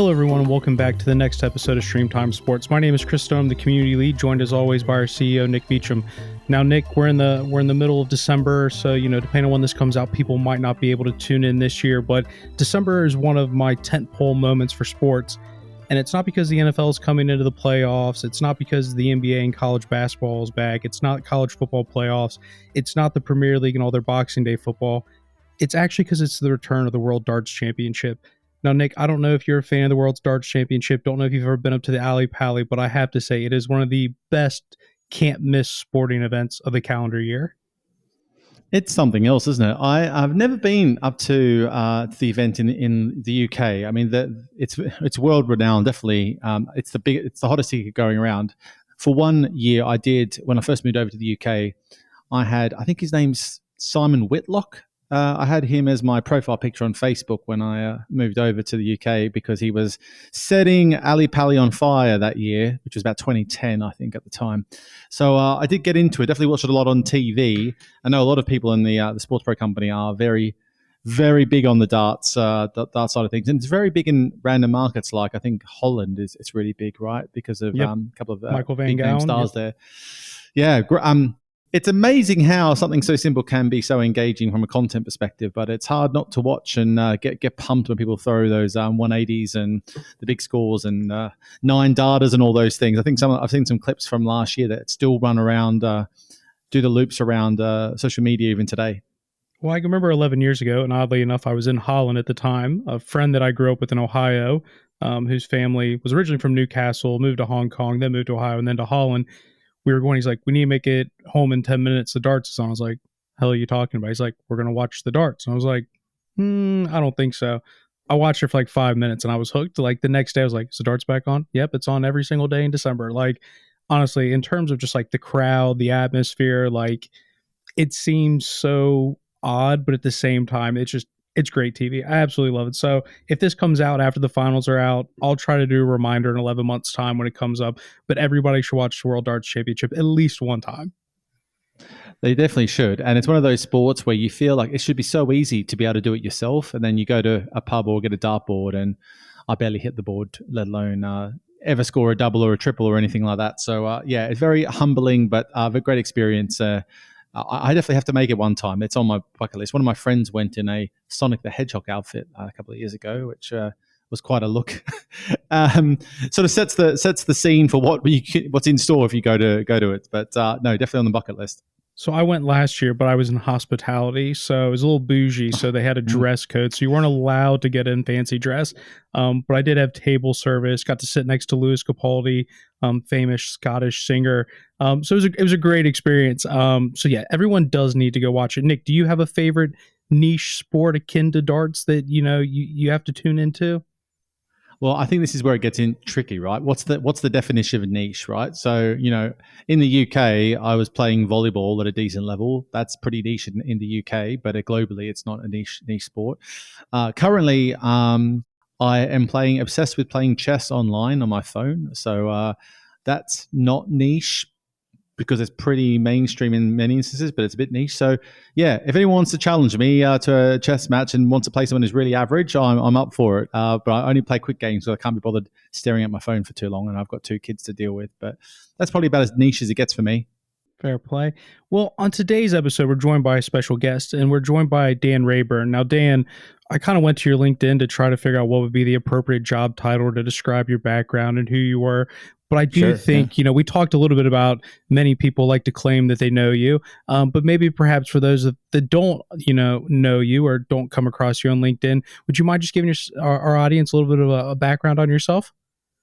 Hello, everyone, and welcome back to the next episode of StreamTime Sports. My name is Chris Stone, the community lead, joined as always by our CEO, Nick Meacham. Now, Nick, we're in the middle of December, so depending on when this comes out, people might not be able to tune in this year. But December is one of my tentpole moments for sports, and it's not because the NFL is coming into the playoffs. It's not because the NBA and college basketball is back. It's not college football playoffs. It's not the Premier League and all their Boxing Day football. It's actually because it's the return of the World Darts Championship. Now, Nick, I don't know if you're a fan of the World's Darts Championship. Don't know if you've ever been up to the Alley Pally, but I have to say it is one of the best can't-miss sporting events of the calendar year. It's something else, isn't it? I've never been up to the event in the UK. I mean, it's world renowned, definitely. It's the hottest ticket going around. For 1 year, I did when I first moved over to the UK. I think his name's Simon Whitlock. I had him as my profile picture on Facebook when I moved over to the UK because he was setting Ali Pally on fire that year, which was about 2010, I think, at the time. So I did get into it. Definitely watched it a lot on TV. I know a lot of people in the Sports Pro company are very, very big on the darts side of things, and it's very big in random markets. Like I think Holland it's really big, right? Because of a couple of Michael Van big name Gaal, stars there. Yeah. It's amazing how something so simple can be so engaging from a content perspective, but it's hard not to watch and get pumped when people throw those 180s and the big scores and 9 darters and all those things. I think I've seen some clips from last year that still run around, do the loops around social media even today. Well, I can remember 11 years ago, and oddly enough, I was in Holland at the time. A friend that I grew up with in Ohio, whose family was originally from Newcastle, moved to Hong Kong, then moved to Ohio, and then to Holland. We were going, he's like, we need to make it home in 10 minutes. The darts is on. I was like, hell are you talking about? He's like, we're going to watch the darts. And I was like, I don't think so. I watched it for like 5 minutes and I was hooked. Like the next day I was like, is the darts back on? Yep, it's on every single day in December. Like, honestly, in terms of just like the crowd, the atmosphere, like it seems so odd, but at the same time, it's great TV. I absolutely love it. So if this comes out after the finals are out, I'll try to do a reminder in 11 months' time when it comes up. But everybody should watch the World Darts Championship at least one time. They definitely should. And it's one of those sports where you feel like it should be so easy to be able to do it yourself. And then you go to a pub or get a dartboard and I barely hit the board, let alone ever score a double or a triple or anything like that. So, it's very humbling, but a great experience. I definitely have to make it one time. It's on my bucket list. One of my friends went in a Sonic the Hedgehog outfit a couple of years ago, which was quite a look. Sort of sets the scene for what's in store if you go to it. But no, definitely on the bucket list. So I went last year, but I was in hospitality, so it was a little bougie. So they had a dress code, so you weren't allowed to get in fancy dress. But I did have table service. Got to sit next to Lewis Capaldi, famous Scottish singer. So it was a great experience. So yeah, everyone does need to go watch it. Nick, do you have a favorite niche sport akin to darts that you have to tune into? Well, I think this is where it gets in tricky, right? What's the definition of a niche, right? So, in the UK, I was playing volleyball at a decent level. That's pretty niche in the UK, but globally, it's not a niche sport. Currently, I am obsessed with playing chess online on my phone. So that's not niche because it's pretty mainstream in many instances, but it's a bit niche. So, yeah, if anyone wants to challenge me to a chess match and wants to play someone who's really average, I'm up for it. But I only play quick games, so I can't be bothered staring at my phone for too long, and I've got 2 kids to deal with. But that's probably about as niche as it gets for me. Fair play. Well, on today's episode, we're joined by a special guest, and we're joined by Dan Rayburn. Now, Dan, I kind of went to your LinkedIn to try to figure out what would be the appropriate job title to describe your background and who you were. But I do think, we talked a little bit about many people like to claim that they know you, but maybe perhaps for those that don't, know you or don't come across you on LinkedIn, would you mind just giving our audience a little bit of a background on yourself?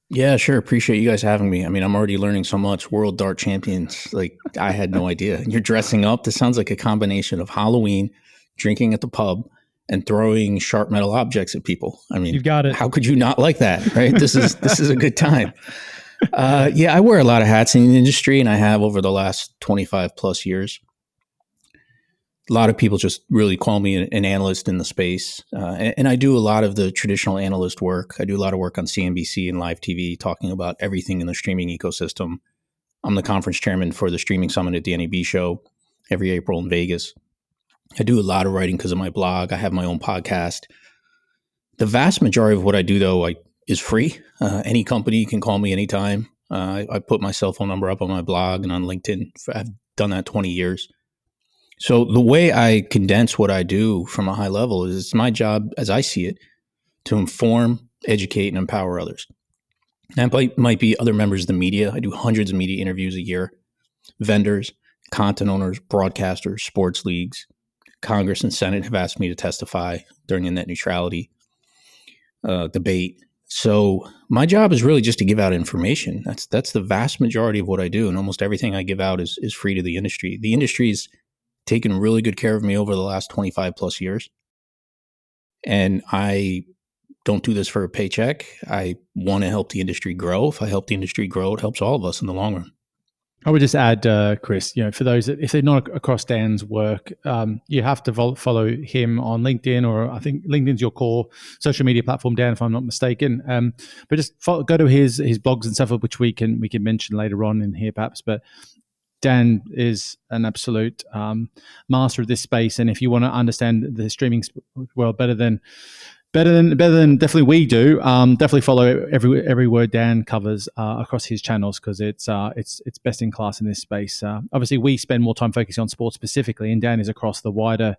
Yeah, sure. Appreciate you guys having me. I mean, I'm already learning so much. World Dart Champions, like I had no idea. You're dressing up. This sounds like a combination of Halloween, drinking at the pub, and throwing sharp metal objects at people. I mean, you've got it. How could you not like that, right? This is a good time. I wear a lot of hats in the industry, and I have over the last 25 plus years. A lot of people just really call me an analyst in the space. And I do a lot of the traditional analyst work. I do a lot of work on CNBC and live TV, talking about everything in the streaming ecosystem. I'm the conference chairman for the Streaming Summit at the NAB show every April in Vegas. I do a lot of writing because of my blog. I have my own podcast. The vast majority of what I do, though, is free. Any company can call me anytime. I put my cell phone number up on my blog and on LinkedIn. I've done that 20 years. So the way I condense what I do from a high level is it's my job, as I see it, to inform, educate, and empower others. That might be other members of the media. I do hundreds of media interviews a year, vendors, content owners, broadcasters, sports leagues. Congress and Senate have asked me to testify during the net neutrality debate. So my job is really just to give out information. That's the vast majority of what I do, and almost everything I give out is free to the industry. The industry's taken really good care of me over the last 25 plus years, and I don't do this for a paycheck. I want to help the industry grow. If I help the industry grow, it helps all of us in the long run. I would just add, Chris, for those that, if they're not across Dan's work, you have to follow him on LinkedIn, or I think LinkedIn's your core social media platform, Dan, if I'm not mistaken. But just go to his blogs and stuff, which we can mention later on in here, perhaps. But Dan is an absolute master of this space, and if you want to understand the streaming world better than definitely we do. Definitely follow every word Dan covers across his channels, because it's best in class in this space. Obviously, we spend more time focusing on sports specifically, and Dan is across the wider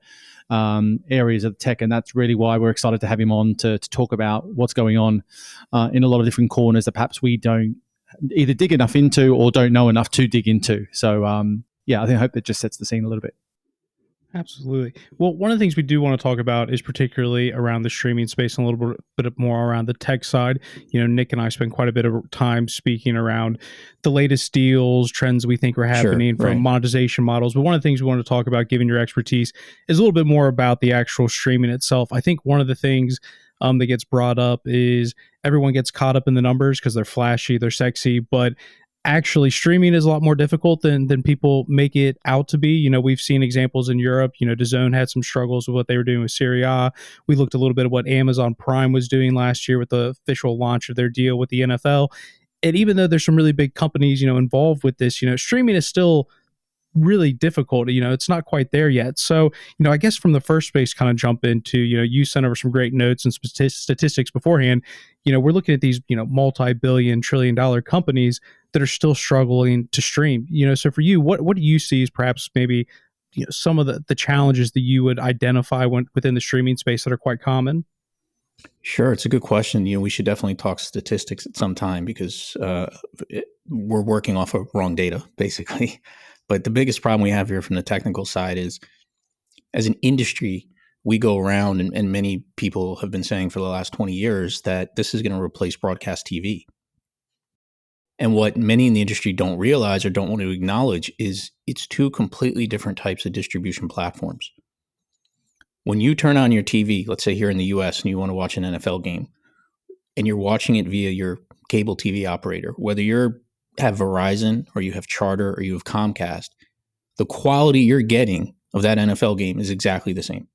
areas of tech, and that's really why we're excited to have him on to talk about what's going on in a lot of different corners that perhaps we don't either dig enough into or don't know enough to dig into. So I hope that just sets the scene a little bit. Absolutely. Well, one of the things we do want to talk about is particularly around the streaming space and a little bit more around the tech side. Nick and I spend quite a bit of time speaking around the latest deals, trends we think are happening from monetization models. But one of the things we want to talk about, given your expertise, is a little bit more about the actual streaming itself. I think one of the things that gets brought up is everyone gets caught up in the numbers because they're flashy, they're sexy, but actually streaming is a lot more difficult than people make it out to be. We've seen examples in Europe. DAZN had some struggles with what they were doing with Serie A. We looked a little bit at what Amazon Prime was doing last year with the official launch of their deal with the NFL. And even though there's some really big companies, involved with this, streaming is still really difficult. It's not quite there yet. So, I guess from the first space, kind of jump into, you sent over some great notes and statistics beforehand. We're looking at these, multi-billion, trillion-dollar companies that are still struggling to stream. So for you, what do you see as perhaps maybe, some of the challenges that you would identify within the streaming space that are quite common? Sure. It's a good question. We should definitely talk statistics at some time, because we're working off of wrong data, basically. But the biggest problem we have here from the technical side is, as an industry, we go around and many people have been saying for the last 20 years that this is going to replace broadcast TV. And what many in the industry don't realize or don't want to acknowledge is it's two completely different types of distribution platforms. When you turn on your TV, let's say here in the US, and you want to watch an NFL game, and you're watching it via your cable TV operator, whether you have Verizon or you have Charter or you have Comcast, the quality you're getting of that NFL game is exactly the same.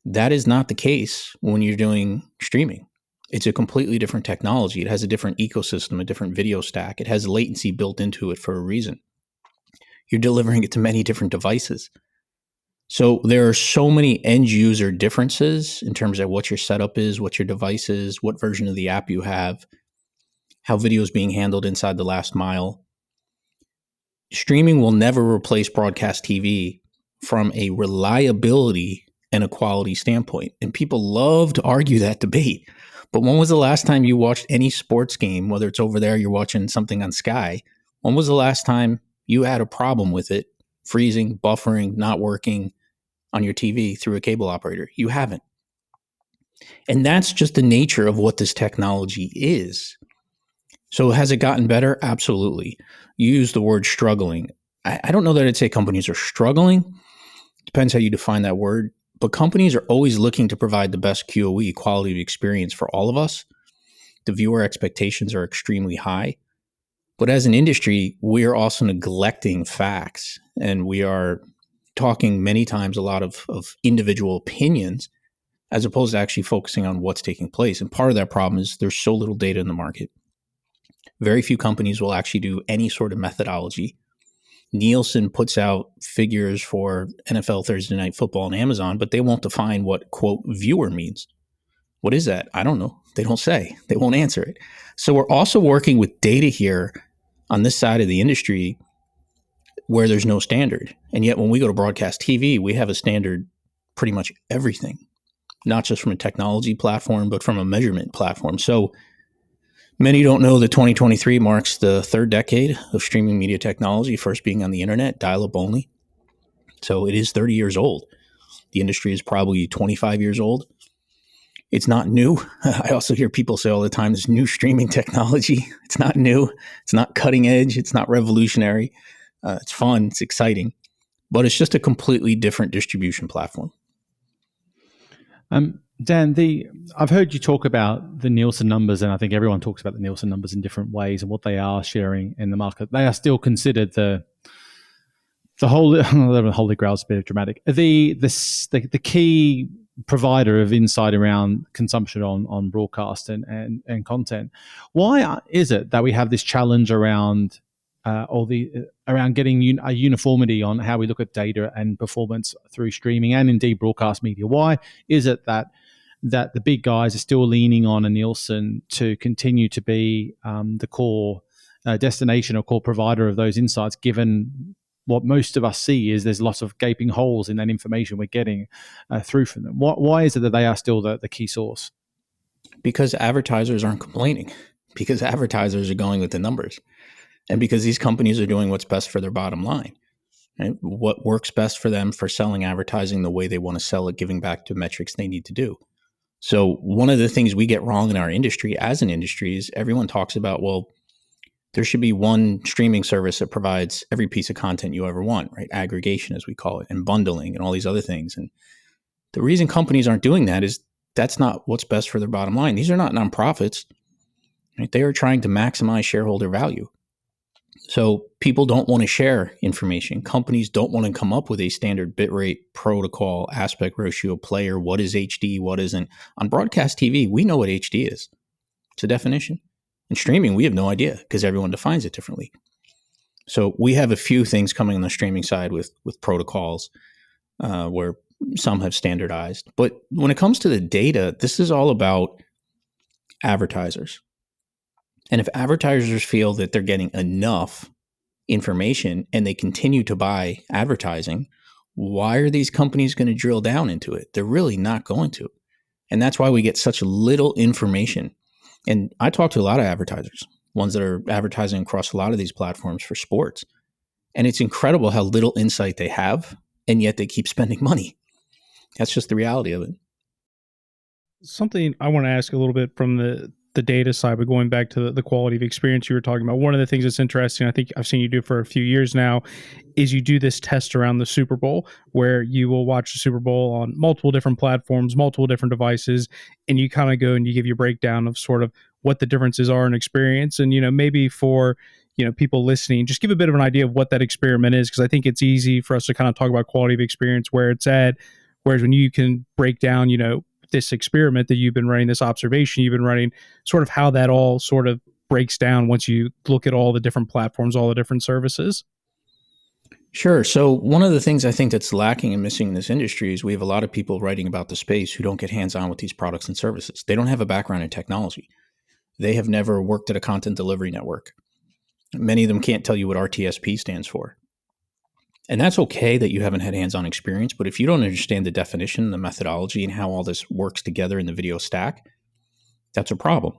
That is not the case when you're doing streaming. It's a completely different technology. It has a different ecosystem, a different video stack. It has latency built into it for a reason. You're delivering it to many different devices. So there are so many end user differences in terms of what your setup is, what your device is, what version of the app you have, how video is being handled inside the last mile. Streaming will never replace broadcast TV from a reliability and a quality standpoint. And people love to argue that debate. But when was the last time you watched any sports game, whether it's over there, you're watching something on Sky? When was the last time you had a problem with it freezing, buffering, not working on your TV through a cable operator? You haven't. And that's just the nature of what this technology is. So has it gotten better? Absolutely. You use the word struggling. I don't know that I'd say companies are struggling. Depends how you define that word. But companies are always looking to provide the best QoE, quality of experience, for all of us. The viewer expectations are extremely high. But as an industry, we are also neglecting facts. And we are talking many times a lot of individual opinions, as opposed to actually focusing on what's taking place. And part of that problem is there's so little data in the market. Very few companies will actually do any sort of methodology. Nielsen puts out figures for NFL Thursday Night Football on Amazon, but they won't define what, quote, viewer means. What is that? I don't know. They don't say. They won't answer it. So we're also working with data here on this side of the industry where there's no standard. And yet when we go to broadcast TV, we have a standard pretty much everything, not just from a technology platform, but from a measurement platform. So many don't know that 2023 marks the third decade of streaming media technology, first being on the internet, dial-up only. So it is 30 years old. The industry is probably 25 years old. It's not new. I also hear people say all the time, this new streaming technology. It's not new. It's not cutting edge. It's not revolutionary. It's fun. It's exciting. But it's just a completely different distribution platform. Dan, I've heard you talk about the Nielsen numbers, and I think everyone talks about the Nielsen numbers in different ways and what they are sharing in the market. They are still considered the holy grail is a bit dramatic. The key provider of insight around consumption on broadcast and content. Why is it that we have this challenge around around getting a uniformity on how we look at data and performance through streaming and indeed broadcast media? Why is it that the big guys are still leaning on a Nielsen to continue to be the core destination or core provider of those insights, given what most of us see is there's lots of gaping holes in that information we're getting through from them? Why is it that they are still the key source? Because advertisers aren't complaining, because advertisers are going with the numbers, and because these companies are doing what's best for their bottom line. Right? What works best for them for selling advertising the way they want to sell it, giving back to metrics they need to do. So one of the things we get wrong in our industry as an industry is everyone talks about, well, there should be one streaming service that provides every piece of content you ever want, right? Aggregation, as we call it, and bundling and all these other things. And the reason companies aren't doing that is that's not what's best for their bottom line. These are not nonprofits, right? They are trying to maximize shareholder value. So people don't want to share information. Companies don't want to come up with a standard bitrate protocol, aspect ratio, player. What is HD? What isn't? On broadcast TV, we know what HD is. It's a definition. In streaming, we have no idea because everyone defines it differently. So we have a few things coming on the streaming side with protocols where some have standardized. But when it comes to the data, this is all about advertisers. And if advertisers feel that they're getting enough information and they continue to buy advertising, why are these companies going to drill down into it? They're really not going to. And that's why we get such little information. And I talk to a lot of advertisers, ones that are advertising across a lot of these platforms for sports. And it's incredible how little insight they have, and yet they keep spending money. That's just the reality of it. Something I want to ask a little bit from the data side, but going back to the quality of experience you were talking about, one of the things that's interesting, I think I've seen you do for a few years now, is you do this test around the Super Bowl where you will watch the Super Bowl on multiple different platforms, multiple different devices, and you kind of go and you give your breakdown of sort of what the differences are in experience. And, maybe for, people listening, just give a bit of an idea of what that experiment is, because I think it's easy for us to kind of talk about quality of experience where it's at, whereas when you can break down, this experiment that you've been running, this observation you've been running, sort of how that all sort of breaks down once you look at all the different platforms, all the different services. Sure. So one of the things I think that's lacking and missing in this industry is we have a lot of people writing about the space who don't get hands-on with these products and services. They don't have a background in technology. They have never worked at a content delivery network. Many of them can't tell you what RTSP stands for. And that's okay that you haven't had hands-on experience, but if you don't understand the definition, the methodology, and how all this works together in the video stack, that's a problem.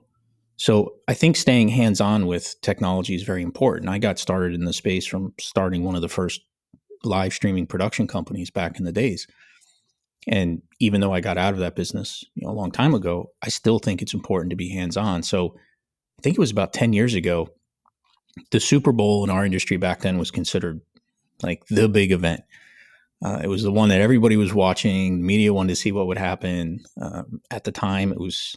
So I think staying hands-on with technology is very important. I got started in the space from starting one of the first live streaming production companies back in the days. And even though I got out of that business a long time ago, I still think it's important to be hands-on. So I think it was about 10 years ago, the Super Bowl in our industry back then was considered like the big event. It was the one that everybody was watching. The media wanted to see what would happen. At the time, it was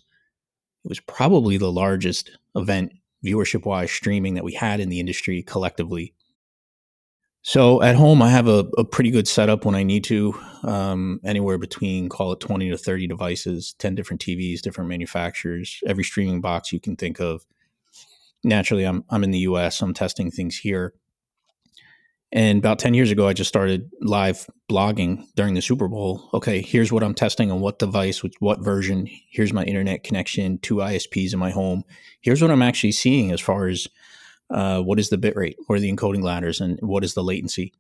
probably the largest event viewership-wise streaming that we had in the industry collectively. So at home, I have a pretty good setup when I need to, anywhere between, call it 20 to 30 devices, 10 different TVs, different manufacturers, every streaming box you can think of. Naturally, I'm in the US, so I'm testing things here. And about 10 years ago, I just started live blogging during the Super Bowl. Okay, here's what I'm testing on what device, with what version. Here's my internet connection, 2 ISPs in my home. Here's what I'm actually seeing as far as what is the bit rate, what are the encoding ladders, and what is the latency,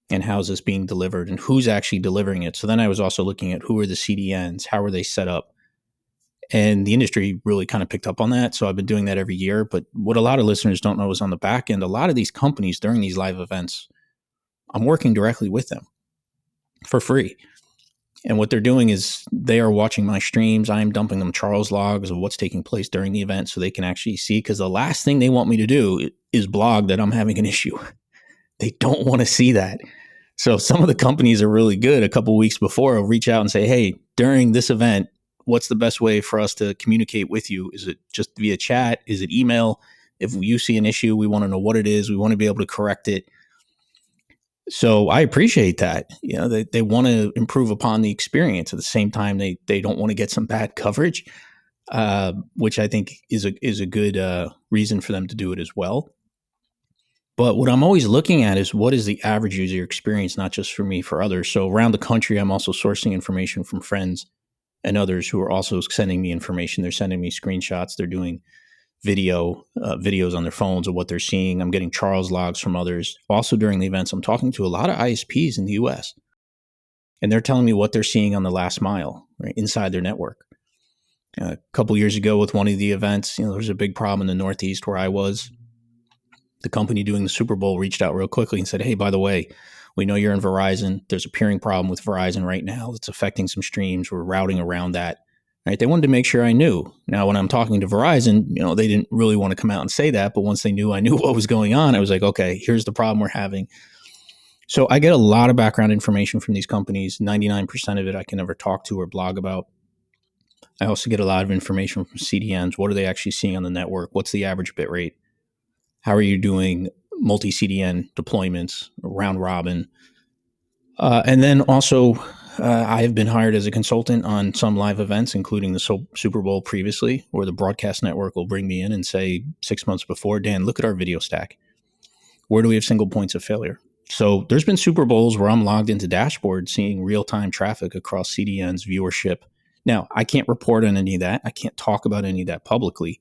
and how is this being delivered, and who's actually delivering it. So then I was also looking at who are the CDNs, how are they set up, and the industry really kind of picked up on that. So I've been doing that every year. But what a lot of listeners don't know is on the back end, a lot of these companies during these live events, I'm working directly with them for free. And what they're doing is they are watching my streams. I am dumping them Charles logs of what's taking place during the event so they can actually see, because the last thing they want me to do is blog that I'm having an issue. They don't want to see that. So some of the companies are really good. A couple of weeks before, I'll reach out and say, hey, during this event, what's the best way for us to communicate with you? Is it just via chat? Is it email? If you see an issue, we want to know what it is. We want to be able to correct it. So I appreciate that. You know, they want to improve upon the experience. At the same time, they don't want to get some bad coverage, which I think is a good reason for them to do it as well. But what I'm always looking at is what is the average user experience, not just for me, for others. So around the country, I'm also sourcing information from friends and others who are also sending me information. They're sending me screenshots. They're doing videos on their phones of what they're seeing. I'm getting Charles logs from others. Also during the events, I'm talking to a lot of ISPs in the US, and they're telling me what they're seeing on the last mile, right, inside their network. A couple years ago with one of the events, there was a big problem in the Northeast where I was. The company doing the Super Bowl reached out real quickly and said, hey, by the way, we know you're in Verizon. There's a peering problem with Verizon right now that's affecting some streams. We're routing around that. Right? They wanted to make sure I knew. Now, when I'm talking to Verizon, they didn't really want to come out and say that. But once they knew I knew what was going on, I was like, okay, here's the problem we're having. So I get a lot of background information from these companies. 99% of it I can never talk to or blog about. I also get a lot of information from CDNs. What are they actually seeing on the network? What's the average bit rate? How are you doing multi-CDN deployments, round robin? And then also, I have been hired as a consultant on some live events, including the Super Bowl previously, where the broadcast network will bring me in and say 6 months before, Dan, look at our video stack. Where do we have single points of failure? So there's been Super Bowls where I'm logged into dashboard seeing real-time traffic across CDNs, viewership. Now, I can't report on any of that. I can't talk about any of that publicly,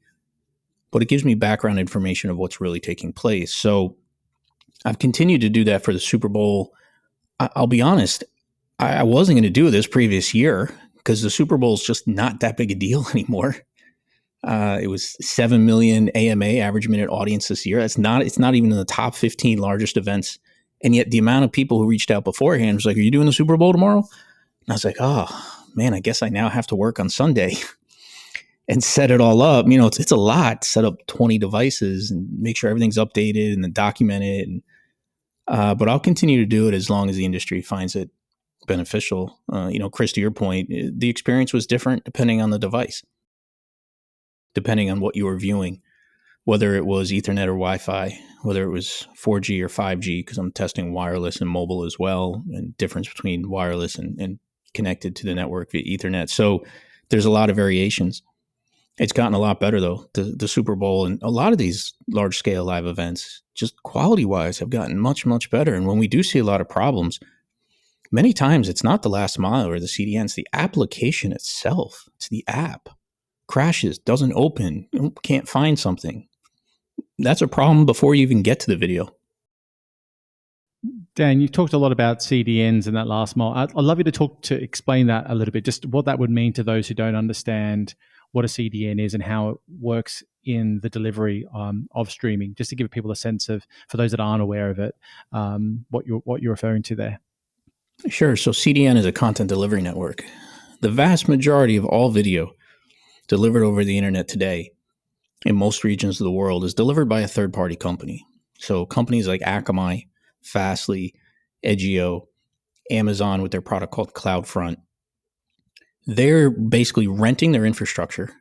but it gives me background information of what's really taking place. So I've continued to do that for the Super Bowl. I'll be honest, I wasn't going to do this previous year because the Super Bowl is just not that big a deal anymore. It was 7 million AMA, average minute audience, this year. It's not even in the top 15 largest events. And yet the amount of people who reached out beforehand was like, are you doing the Super Bowl tomorrow? And I was like, oh, man, I guess I now have to work on Sunday and set it all up. It's a lot to set up 20 devices and make sure everything's updated and then document it. And, but I'll continue to do it as long as the industry finds it beneficial. Chris, to your point, the experience was different depending on the device, depending on what you were viewing, whether it was Ethernet or Wi-Fi, whether it was 4G or 5G, because I'm testing wireless and mobile as well, and difference between wireless and connected to the network via Ethernet. So there's a lot of variations. It's gotten a lot better, though. The Super Bowl and a lot of these large-scale live events, just quality-wise, have gotten much, much better. And when we do see a lot of problems, many times it's not the last mile or the CDN, it's the application itself. It's the app. Crashes, doesn't open, can't find something. That's a problem before you even get to the video. Dan, you talked a lot about CDNs and that last mile. I'd love you to explain that a little bit, just what that would mean to those who don't understand what a CDN is and how it works in the delivery of streaming, just to give people a sense of, for those that aren't aware of it, what you're referring to there. Sure. So CDN is a content delivery network. The vast majority of all video delivered over the internet today in most regions of the world is delivered by a third-party company. So companies like Akamai, Fastly, Edgio, Amazon with their product called CloudFront, they're basically renting their infrastructure,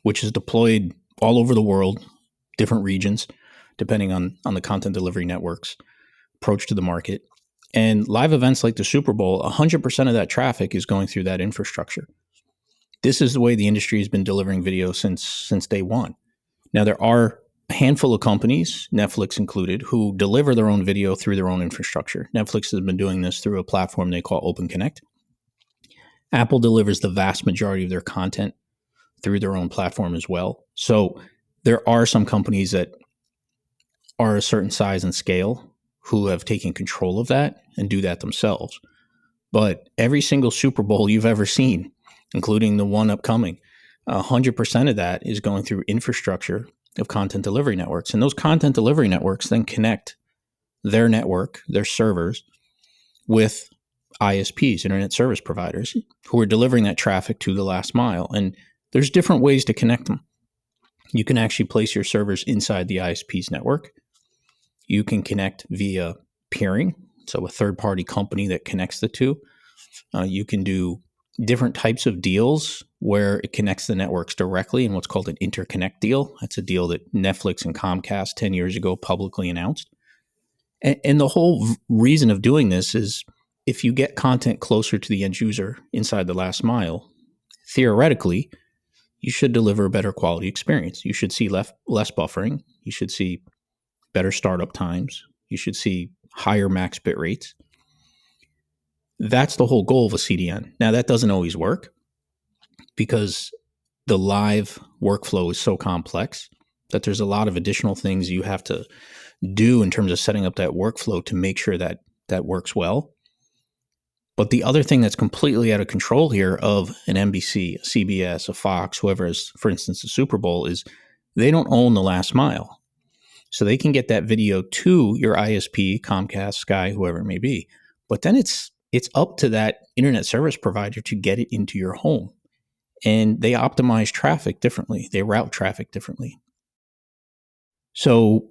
which is deployed all over the world, different regions, depending on the content delivery network's approach to the market. And live events like the Super Bowl, 100% of that traffic is going through that infrastructure. This is the way the industry has been delivering video since day one. Now, there are a handful of companies, Netflix included, who deliver their own video through their own infrastructure. Netflix has been doing this through a platform they call Open Connect. Apple delivers the vast majority of their content through their own platform as well. So there are some companies that are a certain size and scale who have taken control of that and do that themselves. But every single Super Bowl you've ever seen, including the one upcoming, 100% of that is going through infrastructure of content delivery networks. And those content delivery networks then connect their network, their servers, with ISPs, internet service providers, who are delivering that traffic to the last mile. And there's different ways to connect them. You can actually place your servers inside the ISP's network. You can connect via peering, so a third-party company that connects the two. You can do different types of deals where it connects the networks directly in what's called an interconnect deal. That's a deal that Netflix and Comcast 10 years ago publicly announced. And the whole reason of doing this is if you get content closer to the end user inside the last mile, theoretically, you should deliver a better quality experience. You should see less buffering. You should see better startup times. You should see higher max bit rates. That's the whole goal of a CDN. Now, that doesn't always work because the live workflow is so complex that there's a lot of additional things you have to do in terms of setting up that workflow to make sure that that works well. But the other thing that's completely out of control here of an NBC, a CBS, a Fox, whoever is, for instance, the Super Bowl, is they don't own the last mile. So they can get that video to your ISP, Comcast, Sky, whoever it may be. But then it's up to that internet service provider to get it into your home. And they optimize traffic differently. They route traffic differently. So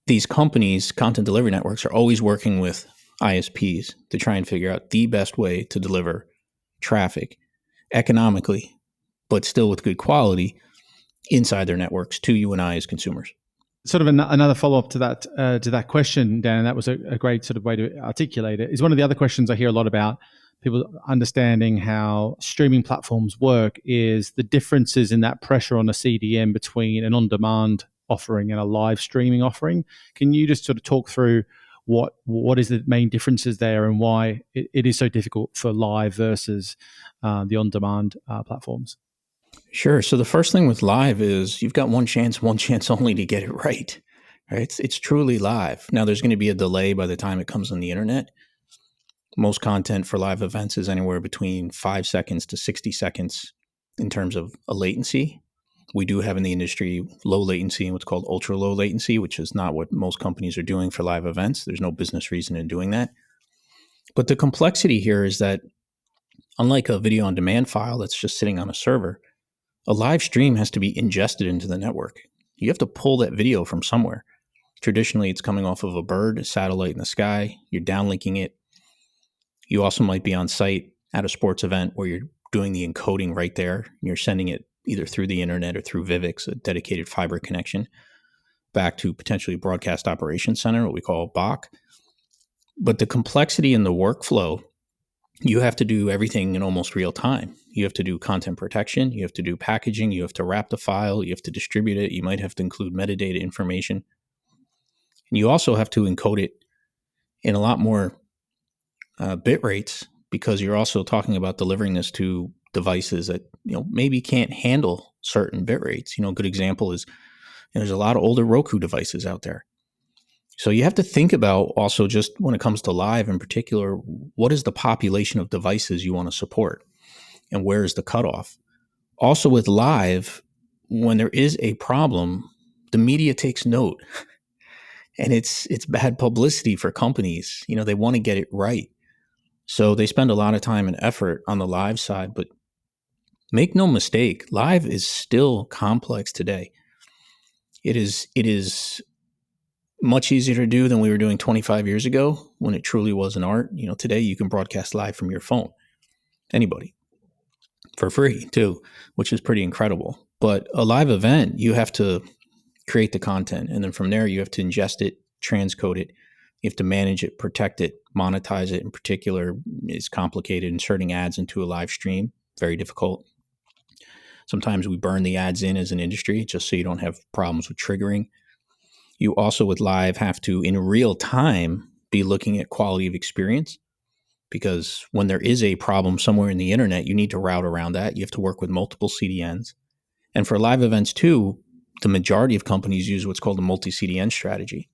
these companies, content delivery networks, are always working with ISPs to try and figure out the best way to deliver traffic economically, but still with good quality inside their networks to you and I as consumers. Sort of another follow-up to that question, Dan, and that was a great sort of way to articulate it, is one of the other questions I hear a lot about people understanding how streaming platforms work is the differences in that pressure on a CDN between an on-demand offering and a live streaming offering. Can you just sort of talk through what is the main differences there and why it is so difficult for live versus the on-demand platforms? Sure. So the first thing with live is you've got one chance only to get it right. Right? It's truly live. Now there's going to be a delay by the time it comes on the internet. Most content for live events is anywhere between 5 seconds to 60 seconds in terms of a latency. We do have in the industry low latency and what's called ultra low latency, which is not what most companies are doing for live events. There's no business reason in doing that. But the complexity here is that unlike a video on demand file that's just sitting on a server, a live stream has to be ingested into the network. You have to pull that video from somewhere. Traditionally, it's coming off of a bird, a satellite in the sky. You're downlinking it. You also might be on site at a sports event where you're doing the encoding right there. You're sending it either through the internet or through Vivix, a dedicated fiber connection, back to potentially Broadcast Operations Center, what we call BOC. But the complexity in the workflow, you have to do everything in almost real time. You have to do content protection. You have to do packaging. You have to wrap the file. You have to distribute it. You might have to include metadata information. And you also have to encode it in a lot more bit rates because you're also talking about delivering this to devices that maybe can't handle certain bit rates. A good example is there's a lot of older Roku devices out there. So you have to think about also just when it comes to live in particular, what is the population of devices you want to support and where is the cutoff? Also with live, when there is a problem, the media takes note and it's bad publicity for companies. They want to get it right. So they spend a lot of time and effort on the live side, but make no mistake, live is still complex today. It is much easier to do than we were doing 25 years ago when it truly was an art. Today you can broadcast live from your phone, anybody, for free too, which is pretty incredible. But a live event, you have to create the content. And then from there, you have to ingest it, transcode it. You have to manage it, protect it, monetize it. In particular, is complicated. Inserting ads into a live stream, very difficult. Sometimes we burn the ads in as an industry just so you don't have problems with triggering. You also with live have to, in real time, be looking at quality of experience, because when there is a problem somewhere in the internet, you need to route around that. You have to work with multiple CDNs. And for live events too, the majority of companies use what's called a multi-CDN strategy.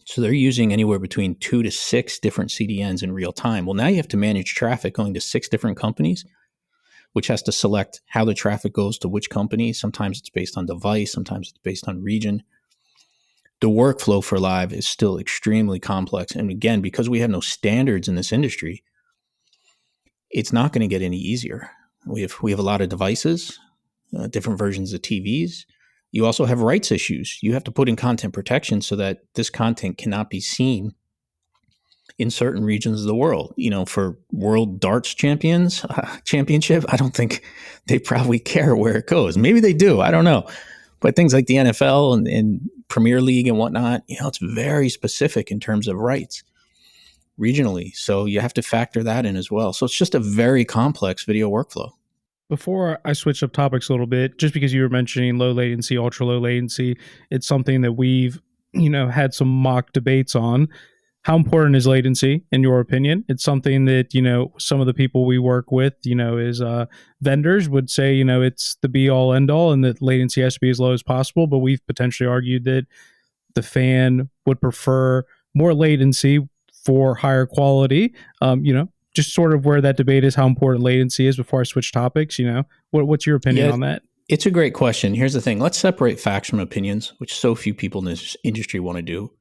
So they're using anywhere between 2 to 6 different CDNs in real time. Well, now you have to manage traffic going to 6 different companies, which has to select how the traffic goes to which company. Sometimes it's based on device, sometimes it's based on region. The workflow for live is still extremely complex. And again, because we have no standards in this industry, it's not going to get any easier. We have a lot of devices, different versions of TVs. You also have rights issues. You have to put in content protection so that this content cannot be seen in certain regions of the world. For World Darts Championship, I don't think they probably care where it goes. Maybe they do. I don't know. But things like the NFL and Premier League and whatnot, it's very specific in terms of rights regionally. So you have to factor that in as well. So it's just a very complex video workflow. Before I switch up topics a little bit, just because you were mentioning low latency, ultra low latency, it's something that we've, had some mock debates on. How important is latency in your opinion? It's something that, some of the people we work with, is vendors would say, it's the be all end all and that latency has to be as low as possible. But we've potentially argued that the fan would prefer more latency for higher quality. Just sort of where that debate is, how important latency is. Before I switch topics, what's your opinion on that? It's a great question. Here's the thing. Let's separate facts from opinions, which so few people in this industry want to do.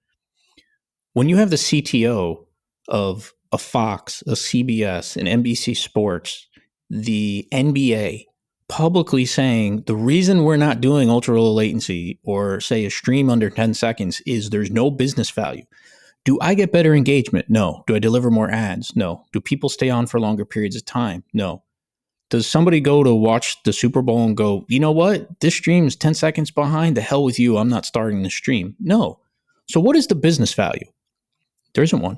When you have the CTO of a Fox, a CBS, an NBC Sports, the NBA publicly saying the reason we're not doing ultra low latency or say a stream under 10 seconds is there's no business value. Do I get better engagement? No. Do I deliver more ads? No. Do people stay on for longer periods of time? No. Does somebody go to watch the Super Bowl and go, you know what? This stream is 10 seconds behind. The hell with you. I'm not starting the stream. No. So what is the business value? There isn't one.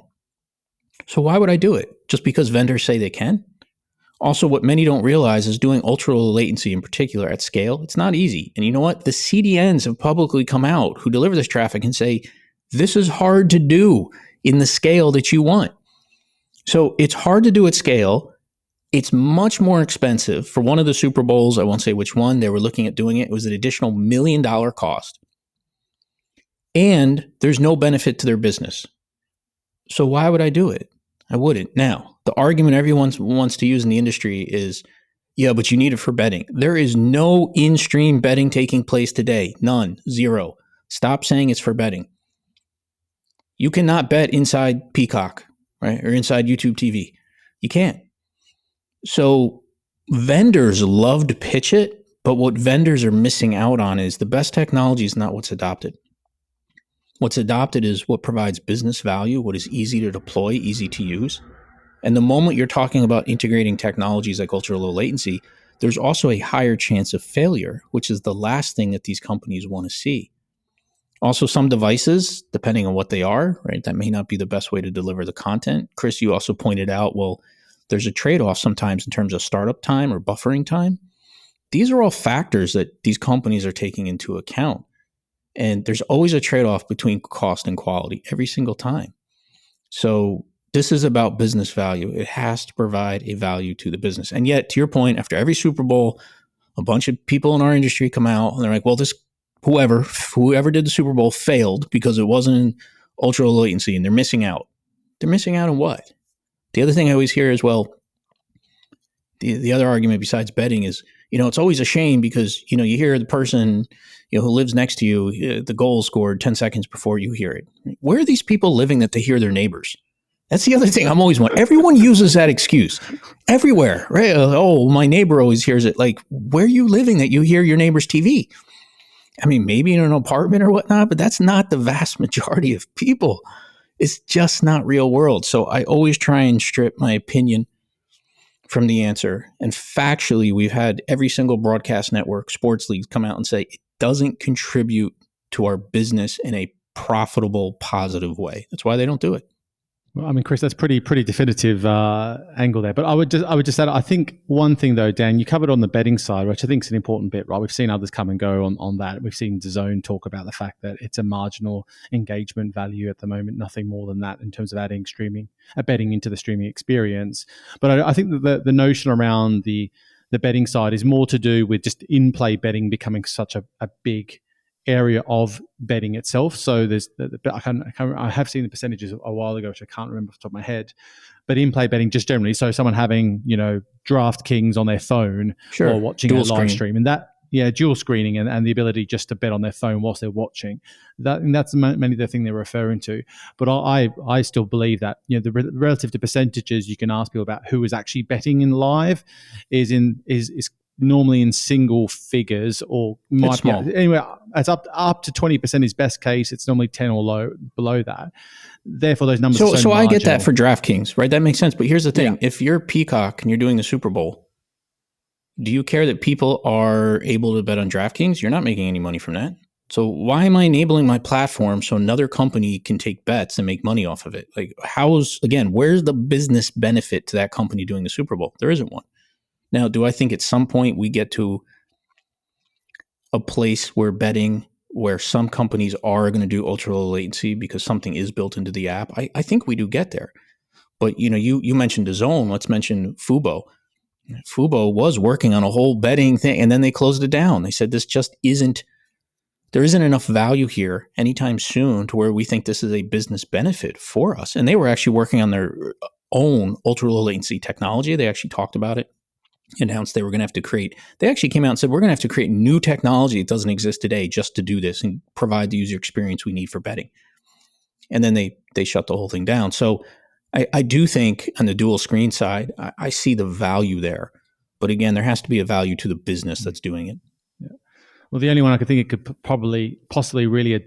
So why would I do it? Just because vendors say they can? Also, what many don't realize is doing ultra low latency in particular at scale, it's not easy. And you know what? The CDNs have publicly come out who deliver this traffic and say, this is hard to do in the scale that you want. So it's hard to do at scale. It's much more expensive. For one of the Super Bowls, I won't say which one, they were looking at doing it. It was an additional $1 million cost. And there's no benefit to their business. So why would I do it? I wouldn't. Now, the argument everyone wants to use in the industry is, yeah, but you need it for betting. There is no in-stream betting taking place today. None. Zero. Stop saying it's for betting. You cannot bet inside Peacock, right? Or inside YouTube TV. You can't. So vendors love to pitch it, but what vendors are missing out on is the best technology is not what's adopted. What's adopted is what provides business value, what is easy to deploy, easy to use. And the moment you're talking about integrating technologies like ultra low latency, there's also a higher chance of failure, which is the last thing that these companies want to see. Also, some devices, depending on what they are, right, that may not be the best way to deliver the content. Chris, you also pointed out, well, there's a trade-off sometimes in terms of startup time or buffering time. These are all factors that these companies are taking into account. And there's always a trade-off between cost and quality every single time. So this is about business value. It has to provide a value to the business. And yet, to your point, after every Super Bowl, a bunch of people in our industry come out and they're like, well, this whoever did the Super Bowl failed because it wasn't ultra low latency and they're missing out. They're missing out on what? The other thing I always hear is, well, the other argument besides betting is, it's always a shame because, you hear the person, who lives next to you, the goal scored 10 seconds before you hear it. Where are these people living that they hear their neighbors? That's the other thing I'm always wondering. Everyone uses that excuse everywhere, right? Oh, my neighbor always hears it. Like, where are you living that you hear your neighbor's TV? I mean, maybe in an apartment or whatnot, but that's not the vast majority of people. It's just not real world. So I always try and strip my opinion from the answer. And factually, we've had every single broadcast network, sports leagues come out and say it doesn't contribute to our business in a profitable, positive way. That's why they don't do it. Well, I mean, Chris, that's pretty definitive angle there. But I would just add, I think one thing though, Dan, you covered on the betting side, which I think is an important bit, right? We've seen others come and go on that. We've seen DAZN talk about the fact that it's a marginal engagement value at the moment, nothing more than that in terms of adding betting into the streaming experience. But I think that the notion around the betting side is more to do with just in-play betting becoming such a big area of betting itself. So I have seen the percentages a while ago, which I can't remember off the top of my head, but in-play betting just generally. So someone having, DraftKings on their phone or watching a live stream, and that, dual screening and the ability just to bet on their phone whilst they're watching. That's mainly the thing they're referring to. But I still believe that, relative to percentages, you can ask people about who is actually betting in live is normally in single figures, or might be anyway. It's up to 20% is best case. It's normally 10 or below that. Therefore, those numbers. So I get that for DraftKings, right? That makes sense. But here's the thing: if you're Peacock and you're doing the Super Bowl, do you care that people are able to bet on DraftKings? You're not making any money from that. So why am I enabling my platform so another company can take bets and make money off of it? Like, where's the business benefit to that company doing the Super Bowl? There isn't one. Now, do I think at some point we get to a place where some companies are going to do ultra low latency because something is built into the app? I think we do get there. But, you mentioned DAZN. Let's mention Fubo. Fubo was working on a whole betting thing, and then they closed it down. They said there isn't enough value here anytime soon to where we think this is a business benefit for us. And they were actually working on their own ultra low latency technology. They actually talked about it. Announced they were going to have to they actually came out and said, we're going to have to create new technology that doesn't exist today just to do this and provide the user experience we need for betting. And then they shut the whole thing down. So I do think on the dual screen side, I see the value there. But again, there has to be a value to the business that's doing it. Yeah. Well, the only one I could think it could possibly really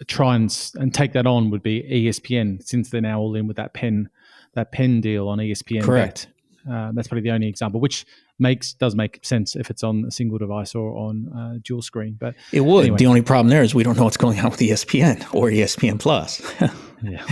try and take that on would be ESPN, since they're now all in with that pen deal on ESPN. Correct. That's probably the only example, which does make sense if it's on a single device or on dual screen. But it would. Anyway. The only problem there is we don't know what's going on with ESPN or ESPN Plus. Yeah.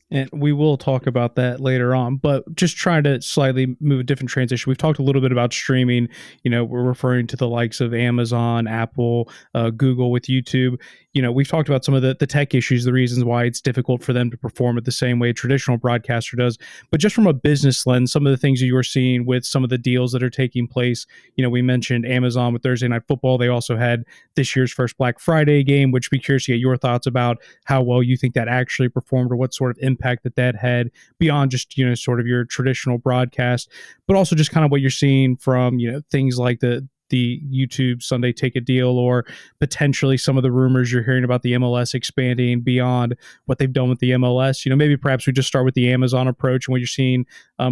And we will talk about that later on, but just trying to slightly move a different transition. We've talked a little bit about streaming. We're referring to the likes of Amazon, Apple, Google with YouTube. We've talked about some of the tech issues, the reasons why it's difficult for them to perform it the same way a traditional broadcaster does. But just from a business lens, some of the things that you are seeing with some of the deals that are taking place, we mentioned Amazon with Thursday Night Football. They also had this year's first Black Friday game, which be curious to get your thoughts about how well you think that actually performed, or what sort of impact that had beyond just, sort of your traditional broadcast, but also just kind of what you're seeing from, things like the YouTube Sunday Ticket deal, or potentially some of the rumors you're hearing about the MLS expanding beyond what they've done with the MLS. Maybe perhaps we just start with the Amazon approach and what you're seeing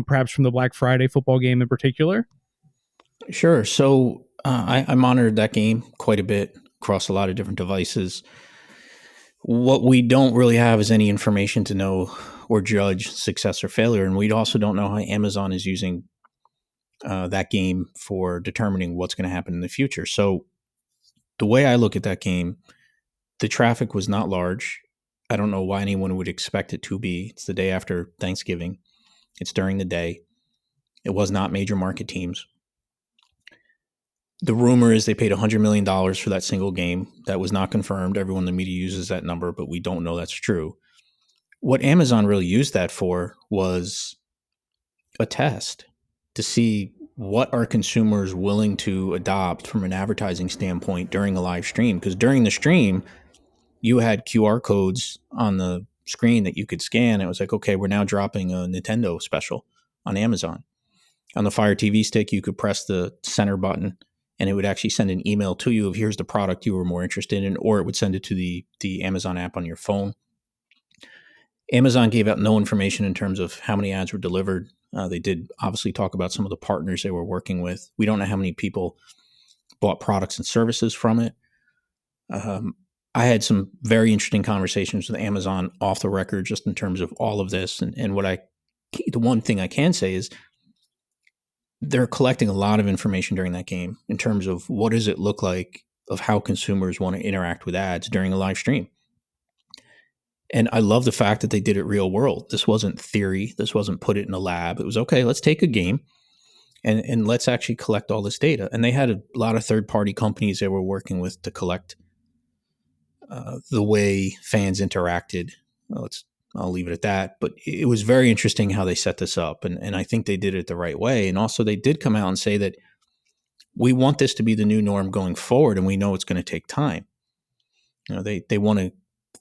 perhaps from the Black Friday football game in particular. Sure. So I monitored that game quite a bit across a lot of different devices. What we don't really have is any information to know or judge success or failure. And we also don't know how Amazon is using that game for determining what's going to happen in the future. So the way I look at that game, the traffic was not large. I don't know why anyone would expect it to be. It's the day after Thanksgiving. It's during the day. It was not major market teams. The rumor is they paid $100 million for that single game. That was not confirmed. Everyone in the media uses that number, but we don't know that's true. What Amazon really used that for was a test to see what are consumers willing to adopt from an advertising standpoint during a live stream. Because during the stream, you had QR codes on the screen that you could scan. It was like, okay, we're now dropping a Nintendo special on Amazon. On the Fire TV stick, you could press the center button and it would actually send an email to you of here's the product you were more interested in, or it would send it to the Amazon app on your phone. Amazon gave out no information in terms of how many ads were delivered. They did obviously talk about some of the partners they were working with. We don't know how many people bought products and services from it. I had some very interesting conversations with Amazon off the record, just in terms of all of this. And the one thing I can say is they're collecting a lot of information during that game in terms of what does it look like of how consumers want to interact with ads during a live stream. And I love the fact that they did it real world. This wasn't theory. This wasn't put it in a lab. It was, okay, let's take a game and let's actually collect all this data. And they had a lot of third-party companies they were working with to collect the way fans interacted. I'll leave it at that. But it was very interesting how they set this up. And I think they did it the right way. And also they did come out and say that we want this to be the new norm going forward, and we know it's going to take time. They want to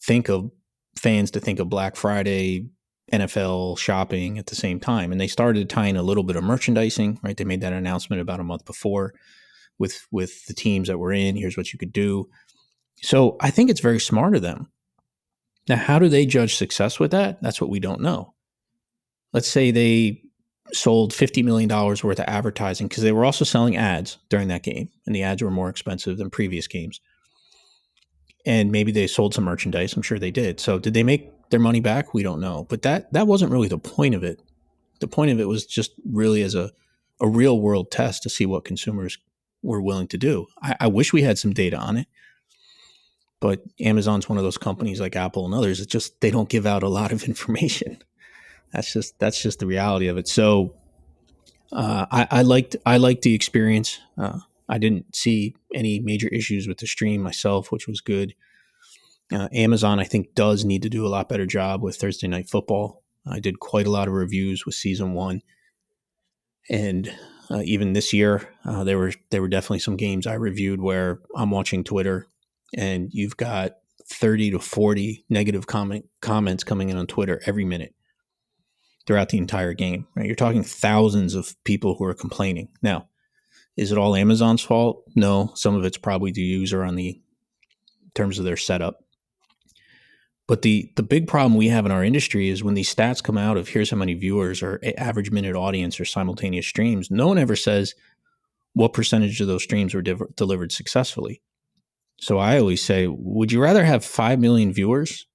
think of fans to think of Black Friday, NFL shopping at the same time. And they started tying a little bit of merchandising, right? They made that announcement about a month before with the teams that were in. Here's what you could do. So I think it's very smart of them. Now, how do they judge success with that? That's what we don't know. Let's say they sold $50 million worth of advertising, because they were also selling ads during that game, and the ads were more expensive than previous games. And maybe they sold some merchandise. I'm sure they did. So did they make their money back? We don't know. But that wasn't really the point of it. The point of it was just really as a real world test to see what consumers were willing to do. I wish we had some data on it. But Amazon's one of those companies like Apple and others. It's just they don't give out a lot of information. That's just the reality of it. So I liked the experience. I didn't see any major issues with the stream myself, which was good. Amazon, I think, does need to do a lot better job with Thursday Night Football. I did quite a lot of reviews with season 1, and even this year, there were definitely some games I reviewed where I'm watching Twitter, and you've got 30 to 40 negative comments coming in on Twitter every minute throughout the entire game. Right? You're talking thousands of people who are complaining. Now, is it all Amazon's fault? No, some of it's probably the user in terms of their setup. But the big problem we have in our industry is when these stats come out of here's how many viewers or average minute audience or simultaneous streams, no one ever says what percentage of those streams were delivered successfully. So I always say, would you rather have 5 million viewers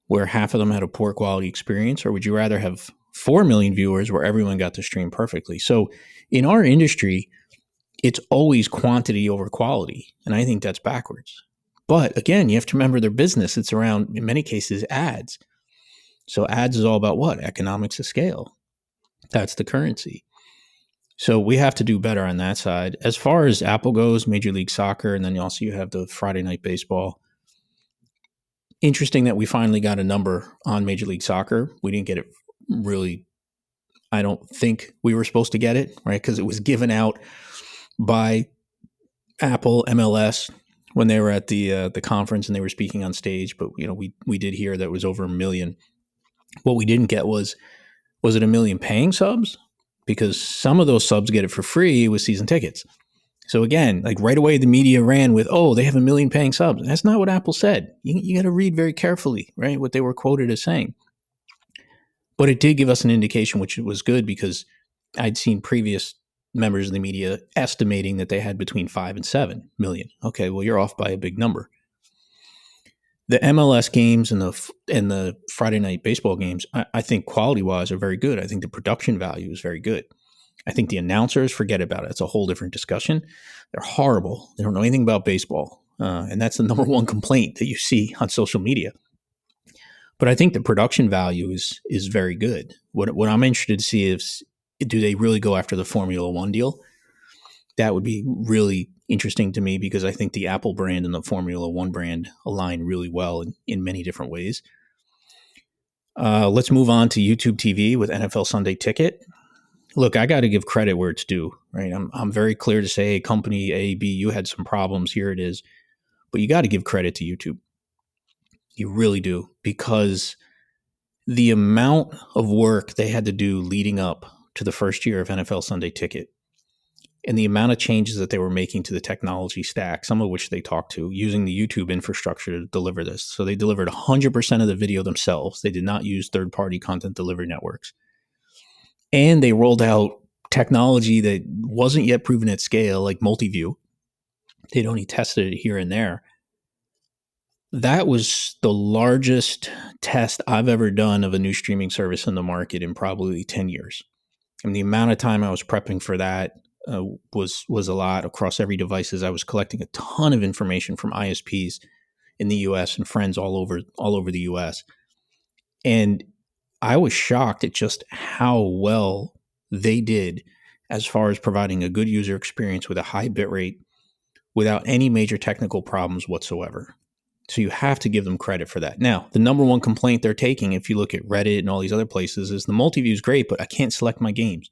where half of them had a poor quality experience, or would you rather have 4 million viewers where everyone got to stream perfectly? So in our industry, it's always quantity over quality. And I think that's backwards. But again, you have to remember their business. It's around, in many cases, ads. So ads is all about what? Economics of scale. That's the currency. So we have to do better on that side. As far as Apple goes, Major League Soccer, and then also you have the Friday Night Baseball. Interesting that we finally got a number on Major League Soccer. We didn't get it really. I don't think we were supposed to get it, right? Because it was given out by Apple MLS when they were at the conference and they were speaking on stage. But we did hear that it was over 1 million. What we didn't get was it 1 million paying subs? Because some of those subs get it for free with season tickets. So again, like right away, the media ran with, oh, they have 1 million paying subs. That's not what Apple said. You got to read very carefully, right? What they were quoted as saying. But it did give us an indication, which was good, because I'd seen previous members of the media estimating that they had between 5 and 7 million. Okay, well, you're off by a big number. The MLS games and the Friday Night Baseball games, I think quality-wise are very good. I think the production value is very good. I think the announcers, forget about it. It's a whole different discussion. They're horrible. They don't know anything about baseball. And that's the number one complaint that you see on social media. But I think the production value is very good. What I'm interested to see is, do they really go after the Formula One deal? That would be really interesting to me, because I think the Apple brand and the Formula One brand align really well in many different ways. Let's move on to YouTube TV with NFL Sunday Ticket. Look, I got to give credit where it's due, right? I'm very clear to say, company A, B, you had some problems. Here it is. But you got to give credit to YouTube. You really do, because the amount of work they had to do leading up to the first year of NFL Sunday Ticket, and the amount of changes that they were making to the technology stack, some of which they talked to, using the YouTube infrastructure to deliver this. So they delivered 100% of the video themselves. They did not use third-party content delivery networks. And they rolled out technology that wasn't yet proven at scale, like multi-view. They'd only tested it here and there. That was the largest test I've ever done of a new streaming service in the market in probably 10 years. And the amount of time I was prepping for that was a lot across every device. I was collecting a ton of information from ISPs in the US and friends all over the US. And I was shocked at just how well they did as far as providing a good user experience with a high bitrate without any major technical problems whatsoever. So you have to give them credit for that. Now, the number one complaint they're taking, if you look at Reddit and all these other places, is the multi-view is great, but I can't select my games.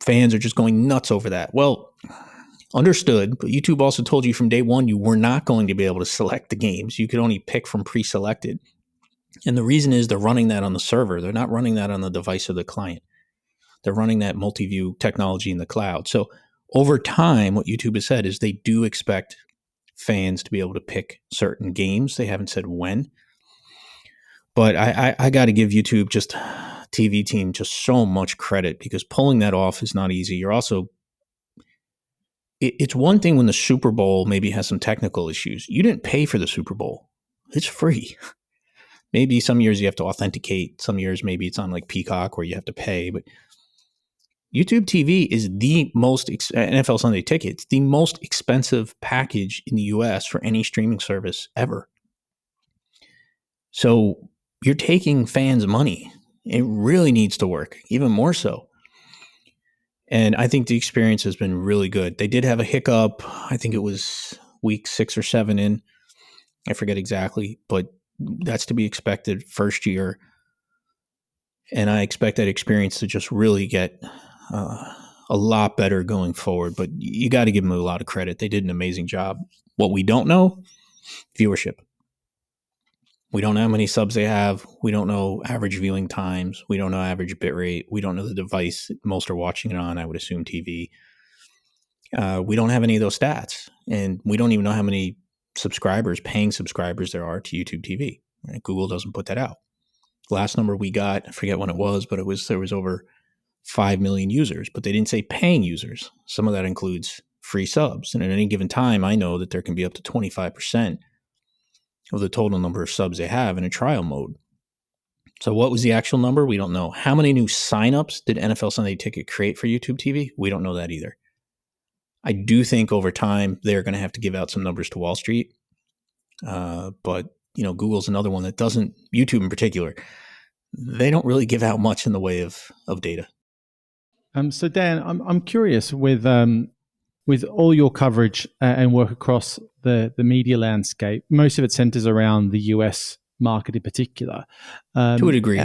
Fans are just going nuts over that. Well, understood, but YouTube also told you from day one you were not going to be able to select the games. You could only pick from pre-selected. And the reason is they're running that on the server. They're not running that on the device of the client. They're running that multi-view technology in the cloud. So over time, what YouTube has said is they do expect fans to be able to pick certain games. They haven't said when. But I got to give YouTube, just TV team, just so much credit, because pulling that off is not easy. You're also, it's one thing when the Super Bowl maybe has some technical issues. You didn't pay for the Super Bowl. It's free. Maybe some years you have to authenticate. Some years maybe it's on like Peacock where you have to pay. But YouTube TV is the most, NFL Sunday Ticket, it's the most expensive package in the US for any streaming service ever. So you're taking fans' money. It really needs to work, even more so. And I think the experience has been really good. They did have a hiccup. I think it was week 6 or 7 in. I forget exactly, but that's to be expected first year. And I expect that experience to just really get a lot better going forward. But you got to give them a lot of credit. They did an amazing job. What we don't know, viewership. We don't know how many subs they have. We don't know average viewing times. We don't know average bitrate. We don't know the device most are watching it on. I would assume TV. We don't have any of those stats. And we don't even know how many subscribers, paying subscribers there are to YouTube TV. Right? Google doesn't put that out. Last number we got, I forget when it was, but there was over 5 million users, but they didn't say paying users. Some of that includes free subs. And at any given time, I know that there can be up to 25% of the total number of subs they have in a trial mode. So what was the actual number? We don't know. How many new signups did NFL Sunday Ticket create for YouTube TV? We don't know that either. I do think over time they're going to have to give out some numbers to Wall Street. But Google's another one that doesn't, YouTube in particular, they don't really give out much in the way of data. So Dan, I'm curious with all your coverage and work across the media landscape. Most of it centers around the US market in particular. To a degree.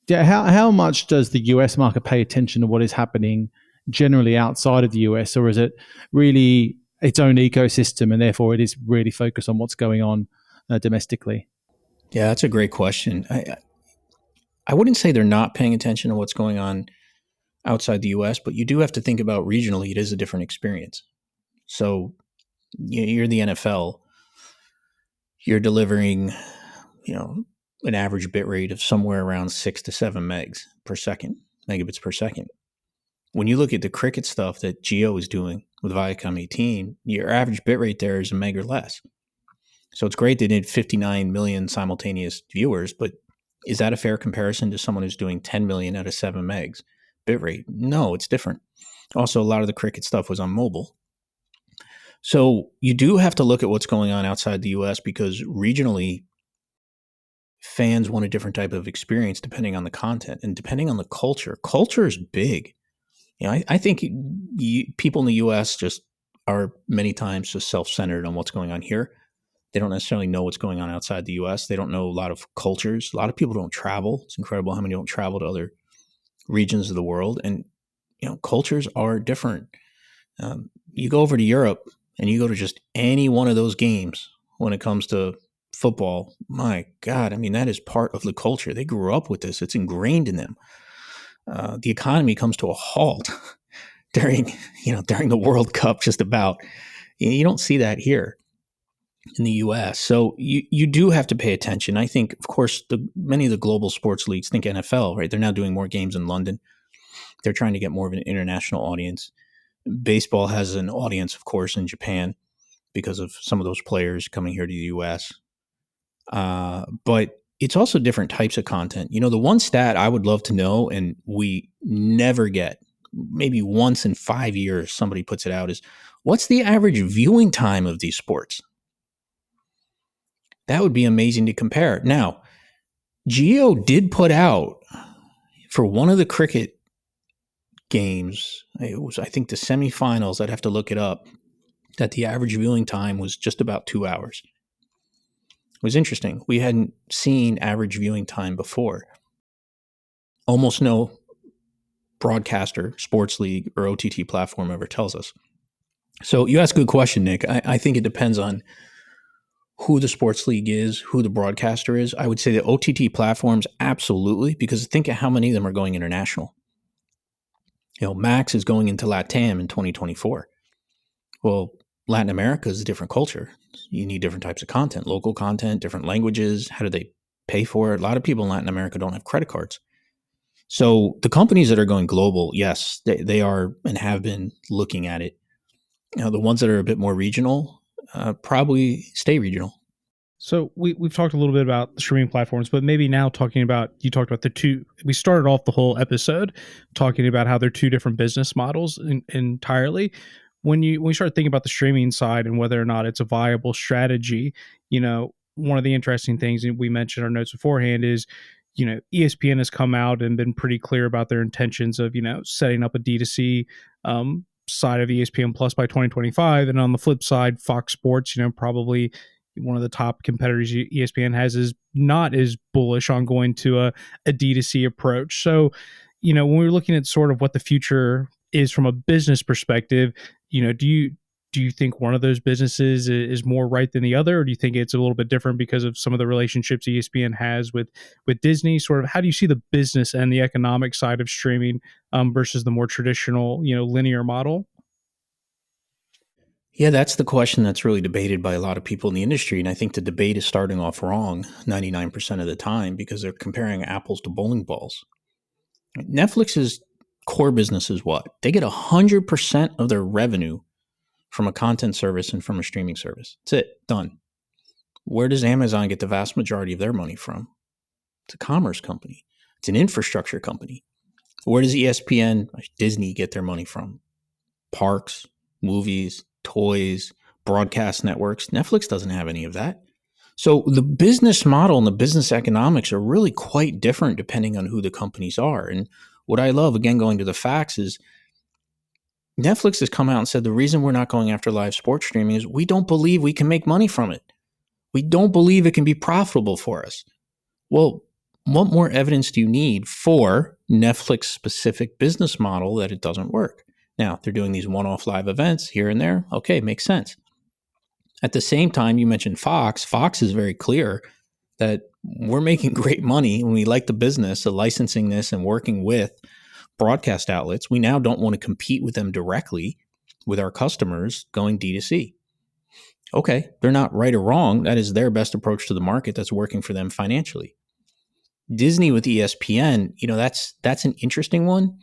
Yeah. How much does the US market pay attention to what is happening generally outside of the US, or is it really its own ecosystem and therefore it is really focused on what's going on domestically? Yeah, that's a great question. I wouldn't say they're not paying attention to what's going on outside the US, but you do have to think about regionally, it is a different experience. So you're the NFL, you're delivering, an average bit rate of somewhere around 6 to 7 megabits per second. When you look at the cricket stuff that Geo is doing with Viacom 18, your average bit rate there is a meg or less. So it's great they did 59 million simultaneous viewers, but is that a fair comparison to someone who's doing 10 million at a 7 megs bit rate? No, it's different. Also, a lot of the cricket stuff was on mobile. So you do have to look at what's going on outside the US, because regionally, fans want a different type of experience depending on the content and depending on the culture. Culture is big. I think people in the US just are many times just self-centered on what's going on here. They don't necessarily know what's going on outside the US. They don't know a lot of cultures. A lot of people don't travel. It's incredible how many don't travel to other regions of the world. And, cultures are different. You go over to Europe and you go to just any one of those games when it comes to football. My God, that is part of the culture. They grew up with this. It's ingrained in them. The economy comes to a halt during the World Cup, just about. You don't see that here in the US. So you do have to pay attention. I think, of course, many of the global sports leagues think NFL, right? They're now doing more games in London. They're trying to get more of an international audience. Baseball has an audience, of course, in Japan because of some of those players coming here to the US. But it's also different types of content. The one stat I would love to know, and we never get, maybe once in 5 years somebody puts it out, is what's the average viewing time of these sports? That would be amazing to compare. Now, Geo did put out for one of the cricket games, it was, I think, the semifinals, I'd have to look it up, that the average viewing time was just about 2 hours. It was interesting. We hadn't seen average viewing time before. Almost no broadcaster, sports league, or OTT platform ever tells us. So you ask a good question, Nick. I think it depends on who the sports league is, who the broadcaster is. I would say the OTT platforms, absolutely, because think of how many of them are going international. Max is going into LATAM in 2024. Well, Latin America is a different culture. You need different types of content, local content, different languages. How do they pay for it? A lot of people in Latin America don't have credit cards. So the companies that are going global, yes, they are and have been looking at it. The ones that are a bit more regional probably stay regional. So we've talked a little bit about the streaming platforms, but maybe now you talked about the two. We started off the whole episode talking about how they're two different business models entirely. When you start thinking about the streaming side and whether or not it's a viable strategy, one of the interesting things, and we mentioned our notes beforehand, is ESPN has come out and been pretty clear about their intentions of setting up a D2C side of ESPN Plus by 2025, and on the flip side, Fox Sports, probably one of the top competitors ESPN has, is not as bullish on going to a D2C approach. So, when we're looking at sort of what the future is from a business perspective, do you think one of those businesses is more right than the other, or do you think it's a little bit different because of some of the relationships ESPN has with Disney? Sort of, how do you see the business and the economic side of streaming versus the more traditional, linear model? Yeah, that's the question that's really debated by a lot of people in the industry. And I think the debate is starting off wrong 99% of the time because they're comparing apples to bowling balls. Netflix's core business is what? They get 100% of their revenue from a content service and from a streaming service. That's it. Done. Where does Amazon get the vast majority of their money from? It's a commerce company. It's an infrastructure company. Where does ESPN, Disney get their money from? Parks, movies, toys, broadcast networks. Netflix doesn't have any of that. So the business model and the business economics are really quite different depending on who the companies are. And what I love, again, going to the facts, is Netflix has come out and said the reason we're not going after live sports streaming is we don't believe we can make money from it. We don't believe it can be profitable for us. Well, what more evidence do you need for Netflix specific business model that it doesn't work? Now, they're doing these one-off live events here and there. Okay, makes sense. At the same time, you mentioned Fox. Fox is very clear that we're making great money when we like the business of licensing this and working with broadcast outlets. We now don't want to compete with them directly with our customers going D2C. Okay, they're not right or wrong. That is their best approach to the market that's working for them financially. Disney with ESPN, that's an interesting one.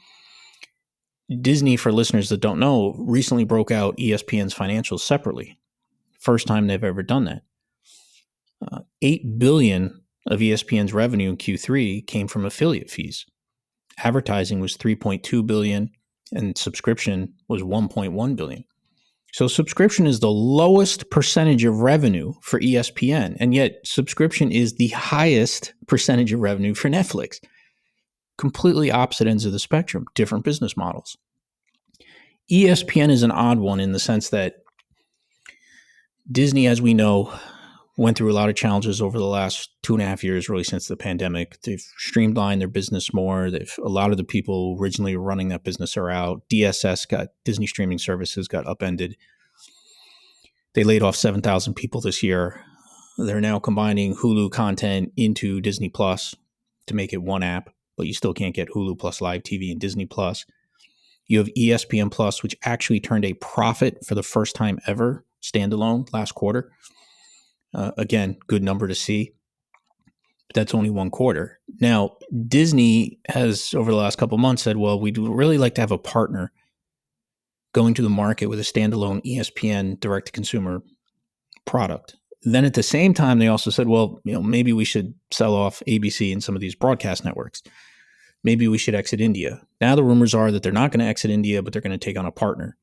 Disney, for listeners that don't know, recently broke out ESPN's financials separately. First time they've ever done that. $8 billion of ESPN's revenue in Q3 came from affiliate fees. Advertising was $3.2 billion and subscription was $1.1 billion. So subscription is the lowest percentage of revenue for ESPN, and yet subscription is the highest percentage of revenue for Netflix. Completely opposite ends of the spectrum, different business models. ESPN is an odd one in the sense that Disney, as we know, went through a lot of challenges over the last 2.5 years, really since the pandemic. They've streamlined their business more. A lot of the people originally running that business are out. Disney Streaming Services got upended. They laid off 7,000 people this year. They're now combining Hulu content into Disney Plus to make it one app, but you still can't get Hulu Plus Live TV and Disney Plus. You have ESPN Plus, which actually turned a profit for the first time ever, standalone last quarter. Again, good number to see, but that's only one quarter. Now, Disney has, over the last couple of months, said, well, we'd really like to have a partner going to the market with a standalone ESPN direct-to-consumer product. Then at the same time, they also said, well, maybe we should sell off ABC and some of these broadcast networks. Maybe we should exit India. Now the rumors are that they're not going to exit India, but they're going to take on a partner.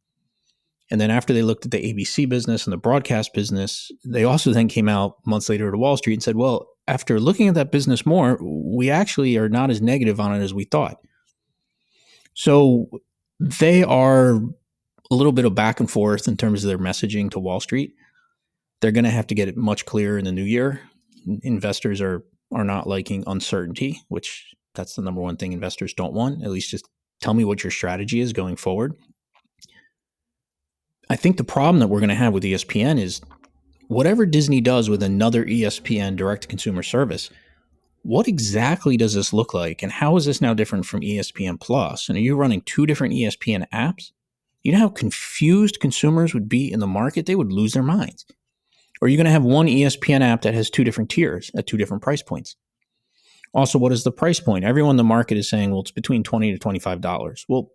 And then after they looked at the ABC business and the broadcast business, they also then came out months later to Wall Street and said, well, after looking at that business more, we actually are not as negative on it as we thought. So they are a little bit of back and forth in terms of their messaging to Wall Street. They're going to have to get it much clearer in the new year. Investors are not liking uncertainty, which that's the number one thing investors don't want. At least just tell me what your strategy is going forward. I think the problem that we're going to have with ESPN is whatever Disney does with another ESPN direct-to-consumer service, what exactly does this look like? And how is this now different from ESPN Plus? And are you running two different ESPN apps? You know how confused consumers would be in the market? They would lose their minds. Or are you going to have one ESPN app that has two different tiers at two different price points? Also, what is the price point? Everyone in the market is saying, well, it's between $20 to $25. Well,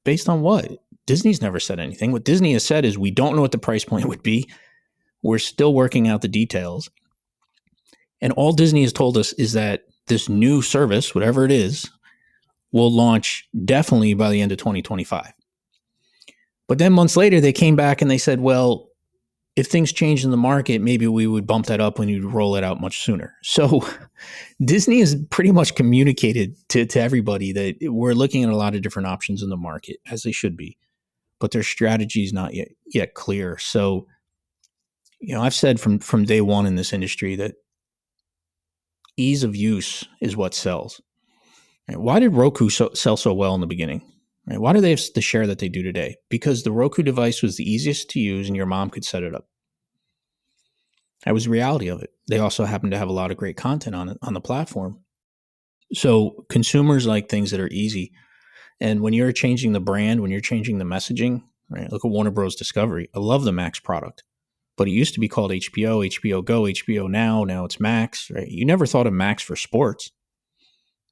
based on what? Disney's never said anything. What Disney has said is we don't know what the price point would be. We're still working out the details. And all Disney has told us is that this new service, whatever it is, will launch definitely by the end of 2025. But then months later, they came back and they said, well, if things change in the market, maybe we would bump that up when you roll it out much sooner. So Disney has pretty much communicated to everybody that we're looking at a lot of different options in the market, as they should be, but their strategy is not yet clear. So, I've said from day one in this industry that ease of use is what sells. Right? Why did Roku sell so well in the beginning? Right? Why do they have the share that they do today? Because the Roku device was the easiest to use and your mom could set it up. That was the reality of it. They also happen to have a lot of great content on the platform. So consumers like things that are easy. And when you're changing the brand, when you're changing the messaging, right? Look at Warner Bros. Discovery. I love the Max product, but it used to be called HBO, HBO Go, HBO Now. Now it's Max, right? You never thought of Max for sports.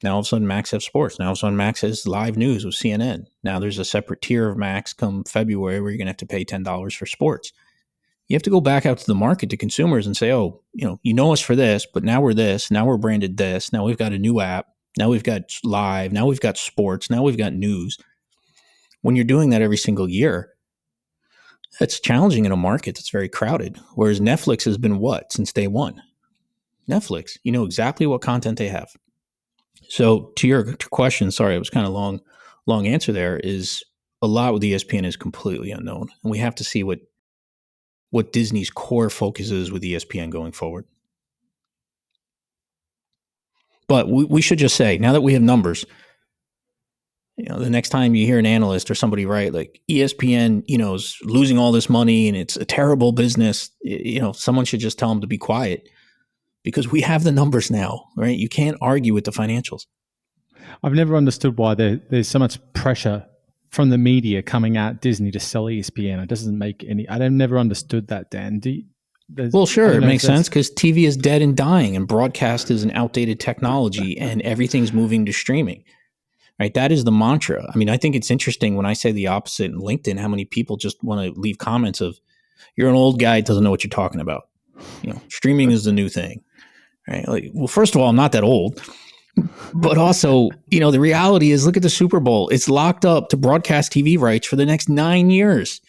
Now all of a sudden Max has sports. Now all of a sudden Max has live news with CNN. Now there's a separate tier of Max come February where you're going to have to pay $10 for sports. You have to go back out to the market to consumers and say, oh, you know us for this, but now we're this. Now we're branded this. Now we've got a new app. Now we've got live. Now we've got sports. Now we've got news. When you're doing that every single year, it's challenging in a market that's very crowded. Whereas Netflix has been what since day one? Netflix, you know exactly what content they have. So to your question, sorry, it was kind of long answer there, is a lot with ESPN is completely unknown. And we have to see what Disney's core focus is with ESPN going forward. But we should just say, now that we have numbers, the next time you hear an analyst or somebody write like ESPN, is losing all this money and it's a terrible business, someone should just tell them to be quiet because we have the numbers now, right? You can't argue with the financials. I've never understood why there's so much pressure from the media coming at Disney to sell ESPN. It doesn't make any. I've never understood that, Dan. Well, sure, it makes sense because TV is dead and dying, and broadcast is an outdated technology, and everything's moving to streaming. Right? That is the mantra. I mean, I think it's interesting when I say the opposite in LinkedIn, how many people just want to leave comments of, "You're an old guy, doesn't know what you're talking about." Streaming is the new thing. Right? Like, well, first of all, I'm not that old. But also, the reality is, look at the Super Bowl. It's locked up to broadcast TV rights for the next 9 years.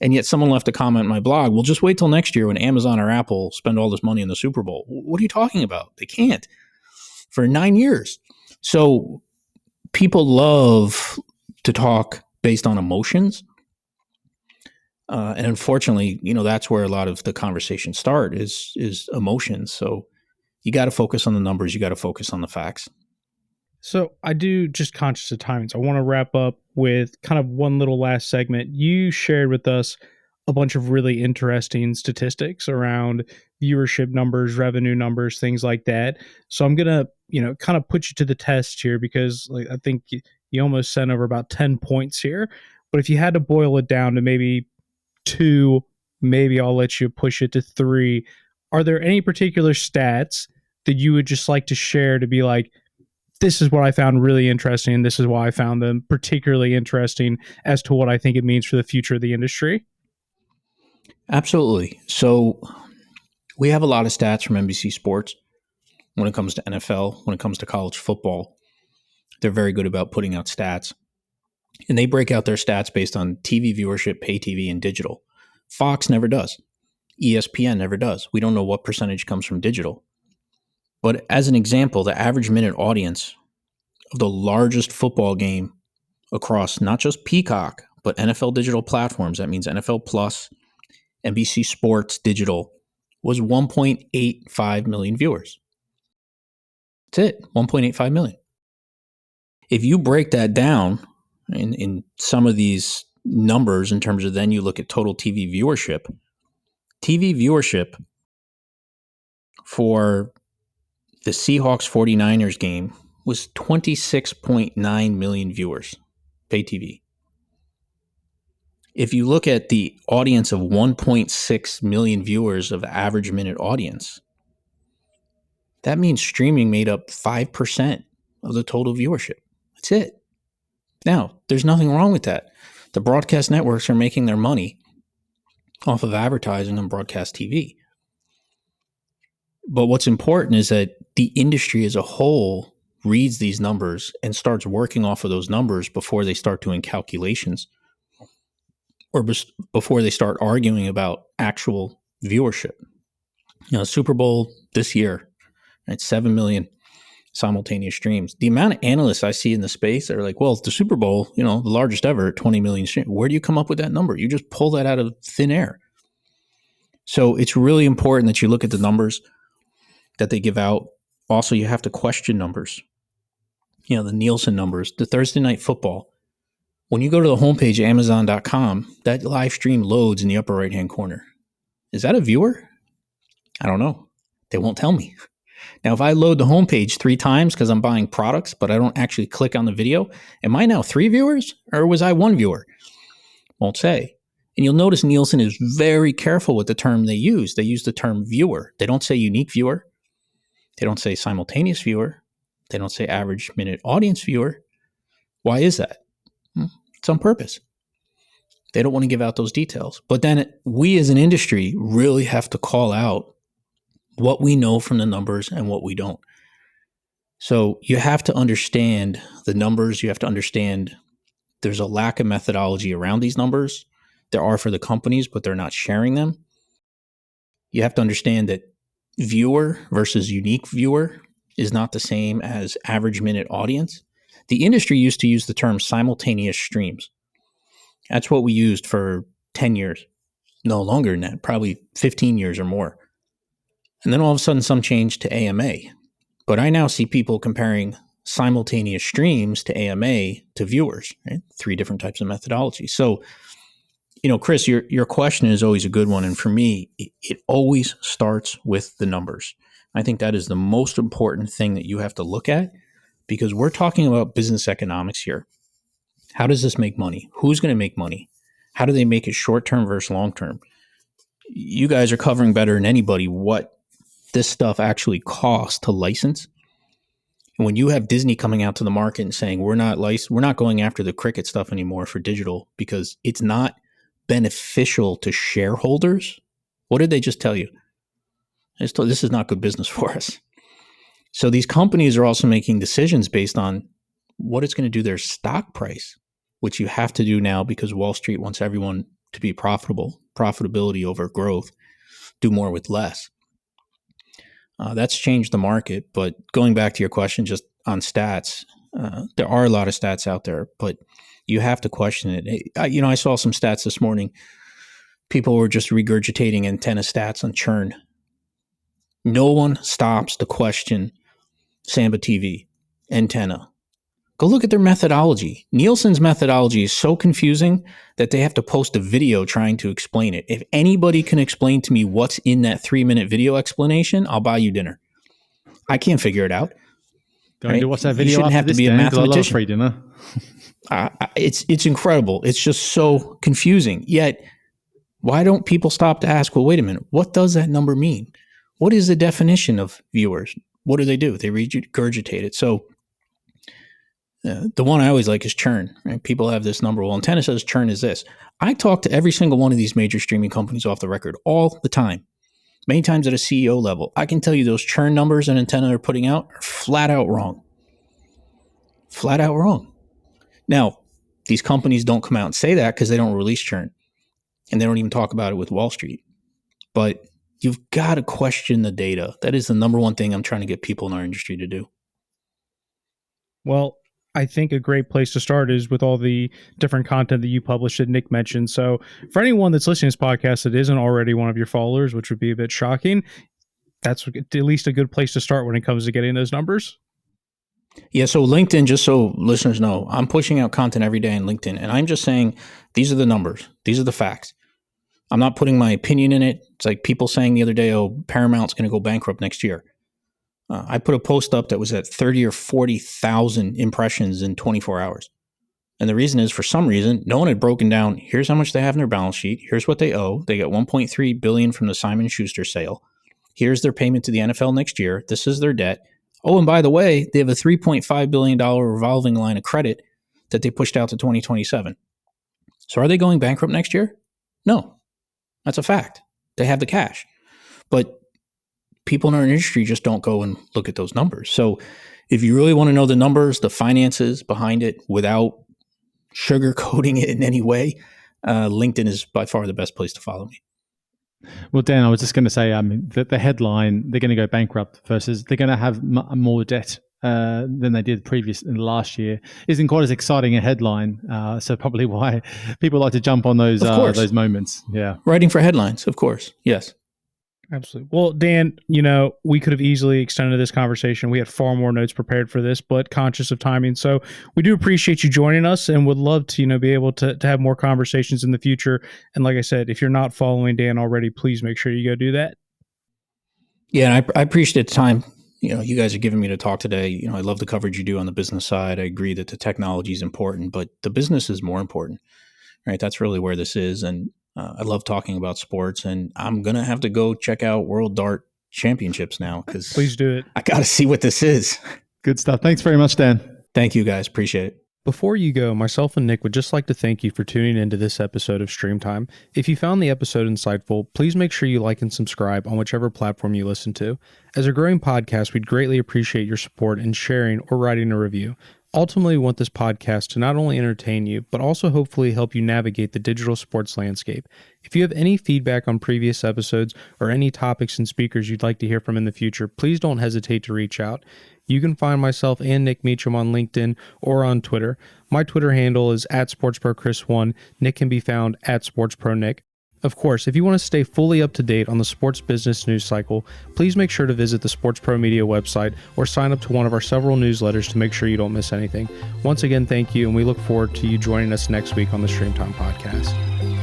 And yet someone left a comment in my blog, well, just wait till next year when Amazon or Apple spend all this money in the Super Bowl. What are you talking about? They can't for 9 years. So people love to talk based on emotions. And unfortunately, that's where a lot of the conversations start is emotions. So you got to focus on the numbers. You got to focus on the facts. So I do, just conscious of timing, so I want to wrap up with kind of one little last segment. You shared with us a bunch of really interesting statistics around viewership numbers, revenue numbers, things like that. So I'm going to, kind of put you to the test here because I think you almost sent over about 10 points here. But if you had to boil it down to maybe 2, maybe I'll let you push it to 3. Are there any particular stats that you would just like to share to be like, this is what I found really interesting, and this is why I found them particularly interesting as to what I think it means for the future of the industry? Absolutely. So we have a lot of stats from NBC Sports when it comes to NFL, when it comes to college football. They're very good about putting out stats. And they break out their stats based on TV viewership, pay TV, and digital. Fox never does. ESPN never does. We don't know what percentage comes from digital. But as an example, the average minute audience of the largest football game across not just Peacock, but NFL digital platforms, that means NFL Plus, NBC Sports Digital, was 1.85 million viewers. That's it, 1.85 million. If you break that down in some of these numbers in terms of then you look at total TV viewership for the Seahawks 49ers game was 26.9 million viewers, pay TV. If you look at the audience of 1.6 million viewers of average minute audience, that means streaming made up 5% of the total viewership. That's it. Now, there's nothing wrong with that. The broadcast networks are making their money off of advertising on broadcast TV. But what's important is that the industry as a whole reads these numbers and starts working off of those numbers before they start doing calculations or before they start arguing about actual viewership. Super Bowl this year, right, 7 million simultaneous streams. The amount of analysts I see in the space that are like, well, it's the Super Bowl, the largest ever at 20 million streams. Where do you come up with that number? You just pull that out of thin air. So it's really important that you look at the numbers that they give out. Also, you have to question numbers. The Nielsen numbers, the Thursday Night Football. When you go to the homepage, Amazon.com, that live stream loads in the upper right-hand corner. Is that a viewer? I don't know. They won't tell me. Now, if I load the homepage 3 times because I'm buying products, but I don't actually click on the video, am I now 3 viewers or was I 1 viewer? Won't say. And you'll notice Nielsen is very careful with the term they use. They use the term viewer. They don't say unique viewer. They don't say simultaneous viewer. They don't say average minute audience viewer. Why is that? It's on purpose. They don't want to give out those details. But then we as an industry really have to call out what we know from the numbers and what we don't. So you have to understand the numbers. You have to understand there's a lack of methodology around these numbers. There are for the companies, but they're not sharing them. You have to understand that viewer versus unique viewer is not the same as average minute audience. The industry used to use the term simultaneous streams. That's what we used for 10 years. No longer than that, probably 15 years or more. And then all of a sudden some changed to AMA. But I now see people comparing simultaneous streams to AMA to viewers, right? 3 different types of methodology. So, Chris, your question is always a good one. And for me, it always starts with the numbers. I think that is the most important thing that you have to look at because we're talking about business economics here. How does this make money? Who's going to make money? How do they make it short-term versus long-term? You guys are covering better than anybody what this stuff actually costs to license. And when you have Disney coming out to the market and saying, we're not going after the cricket stuff anymore for digital because it's not beneficial to shareholders. What did they just tell you? This is not good business for us. So these companies are also making decisions based on what it's going to do their stock price, which you have to do now because Wall Street wants everyone to be profitable, profitability over growth, do more with less. That's changed the market. But going back to your question just on stats, there are a lot of stats out there, but you have to question it. I saw some stats this morning. People were just regurgitating antenna stats on churn. No one stops to question Samba TV, antenna. Go look at their methodology. Nielsen's methodology is so confusing that they have to post a video trying to explain it. If anybody can explain to me what's in that 3-minute video explanation, I'll buy you dinner. I can't figure it out. Going to watch that video. You shouldn't have to be a mathematician. I love free dinner. It's incredible. It's just so confusing. Yet, why don't people stop to ask, well, wait a minute, what does that number mean? What is the definition of viewers? What do? They regurgitate it. So the one I always like is churn. Right? People have this number. Well, antenna says churn is this. I talk to every single one of these major streaming companies off the record all the time, many times at a CEO level. I can tell you those churn numbers an antenna are putting out are flat out wrong. Flat out wrong. Now, These companies don't come out and say that because they don't release churn, and they don't even talk about it with Wall Street. But you've got to question the data. That is the number one thing I'm trying to get people in our industry to do. Well, I think a great place to start is with all the different content that you publish that Nick mentioned. So for anyone that's listening to this podcast that isn't already one of your followers, which would be a bit shocking, that's at least a good place to start when it comes to getting those numbers. Yeah, so LinkedIn, just so listeners know, I'm pushing out content every day on LinkedIn, and I'm just saying these are the numbers. These are the facts. I'm not putting my opinion in it. It's like people saying the other day, oh, Paramount's going to go bankrupt next year. I put a post up that was at 30 or 40,000 impressions in 24 hours. And the reason is, for some reason, no one had broken down, here's how much they have in their balance sheet. Here's what they owe. They got $1.3 billion from the Simon & Schuster sale. Here's their payment to the NFL next year. This is their debt. Oh, and by the way, they have a $3.5 billion revolving line of credit that they pushed out to 2027. So are they going bankrupt next year? No, that's a fact. They have the cash. But people in our industry just don't go and look at those numbers. So if you really want to know the numbers, the finances behind it without sugarcoating it in any way, LinkedIn is by far the best place to follow me. Well, Dan, I was just going to say, that the headline, they're going to go bankrupt versus they're going to have more debt than they did in last year, isn't quite as exciting a headline. So probably why people like to jump on those moments. Yeah. Writing for headlines, of course. Yes. Absolutely. Well, Dan, we could have easily extended this conversation. We had far more notes prepared for this, but conscious of timing. So we do appreciate you joining us and would love to, be able to have more conversations in the future. And like I said, if you're not following Dan already, please make sure you go do that. Yeah, and I appreciate the time, you guys are giving me to talk today. I love the coverage you do on the business side. I agree that the technology is important, but the business is more important, right? That's really where this is. And I love talking about sports, and I'm going to have to go check out World Dart Championships now because please do it. I got to see what this is. Good stuff. Thanks very much, Dan. Thank you, guys. Appreciate it. Before you go, myself and Nick would just like to thank you for tuning into this episode of StreamTime. If you found the episode insightful, please make sure you like and subscribe on whichever platform you listen to. As a growing podcast, we'd greatly appreciate your support in sharing or writing a review. Ultimately, we want this podcast to not only entertain you, but also hopefully help you navigate the digital sports landscape. If you have any feedback on previous episodes or any topics and speakers you'd like to hear from in the future, please don't hesitate to reach out. You can find myself and Nick Meacham on LinkedIn or on Twitter. My Twitter handle is @SportsProChris1. Nick can be found @SportsProNick. Of course, if you want to stay fully up to date on the sports business news cycle, please make sure to visit the Sports Pro Media website or sign up to one of our several newsletters to make sure you don't miss anything. Once again, thank you, and we look forward to you joining us next week on the StreamTime podcast.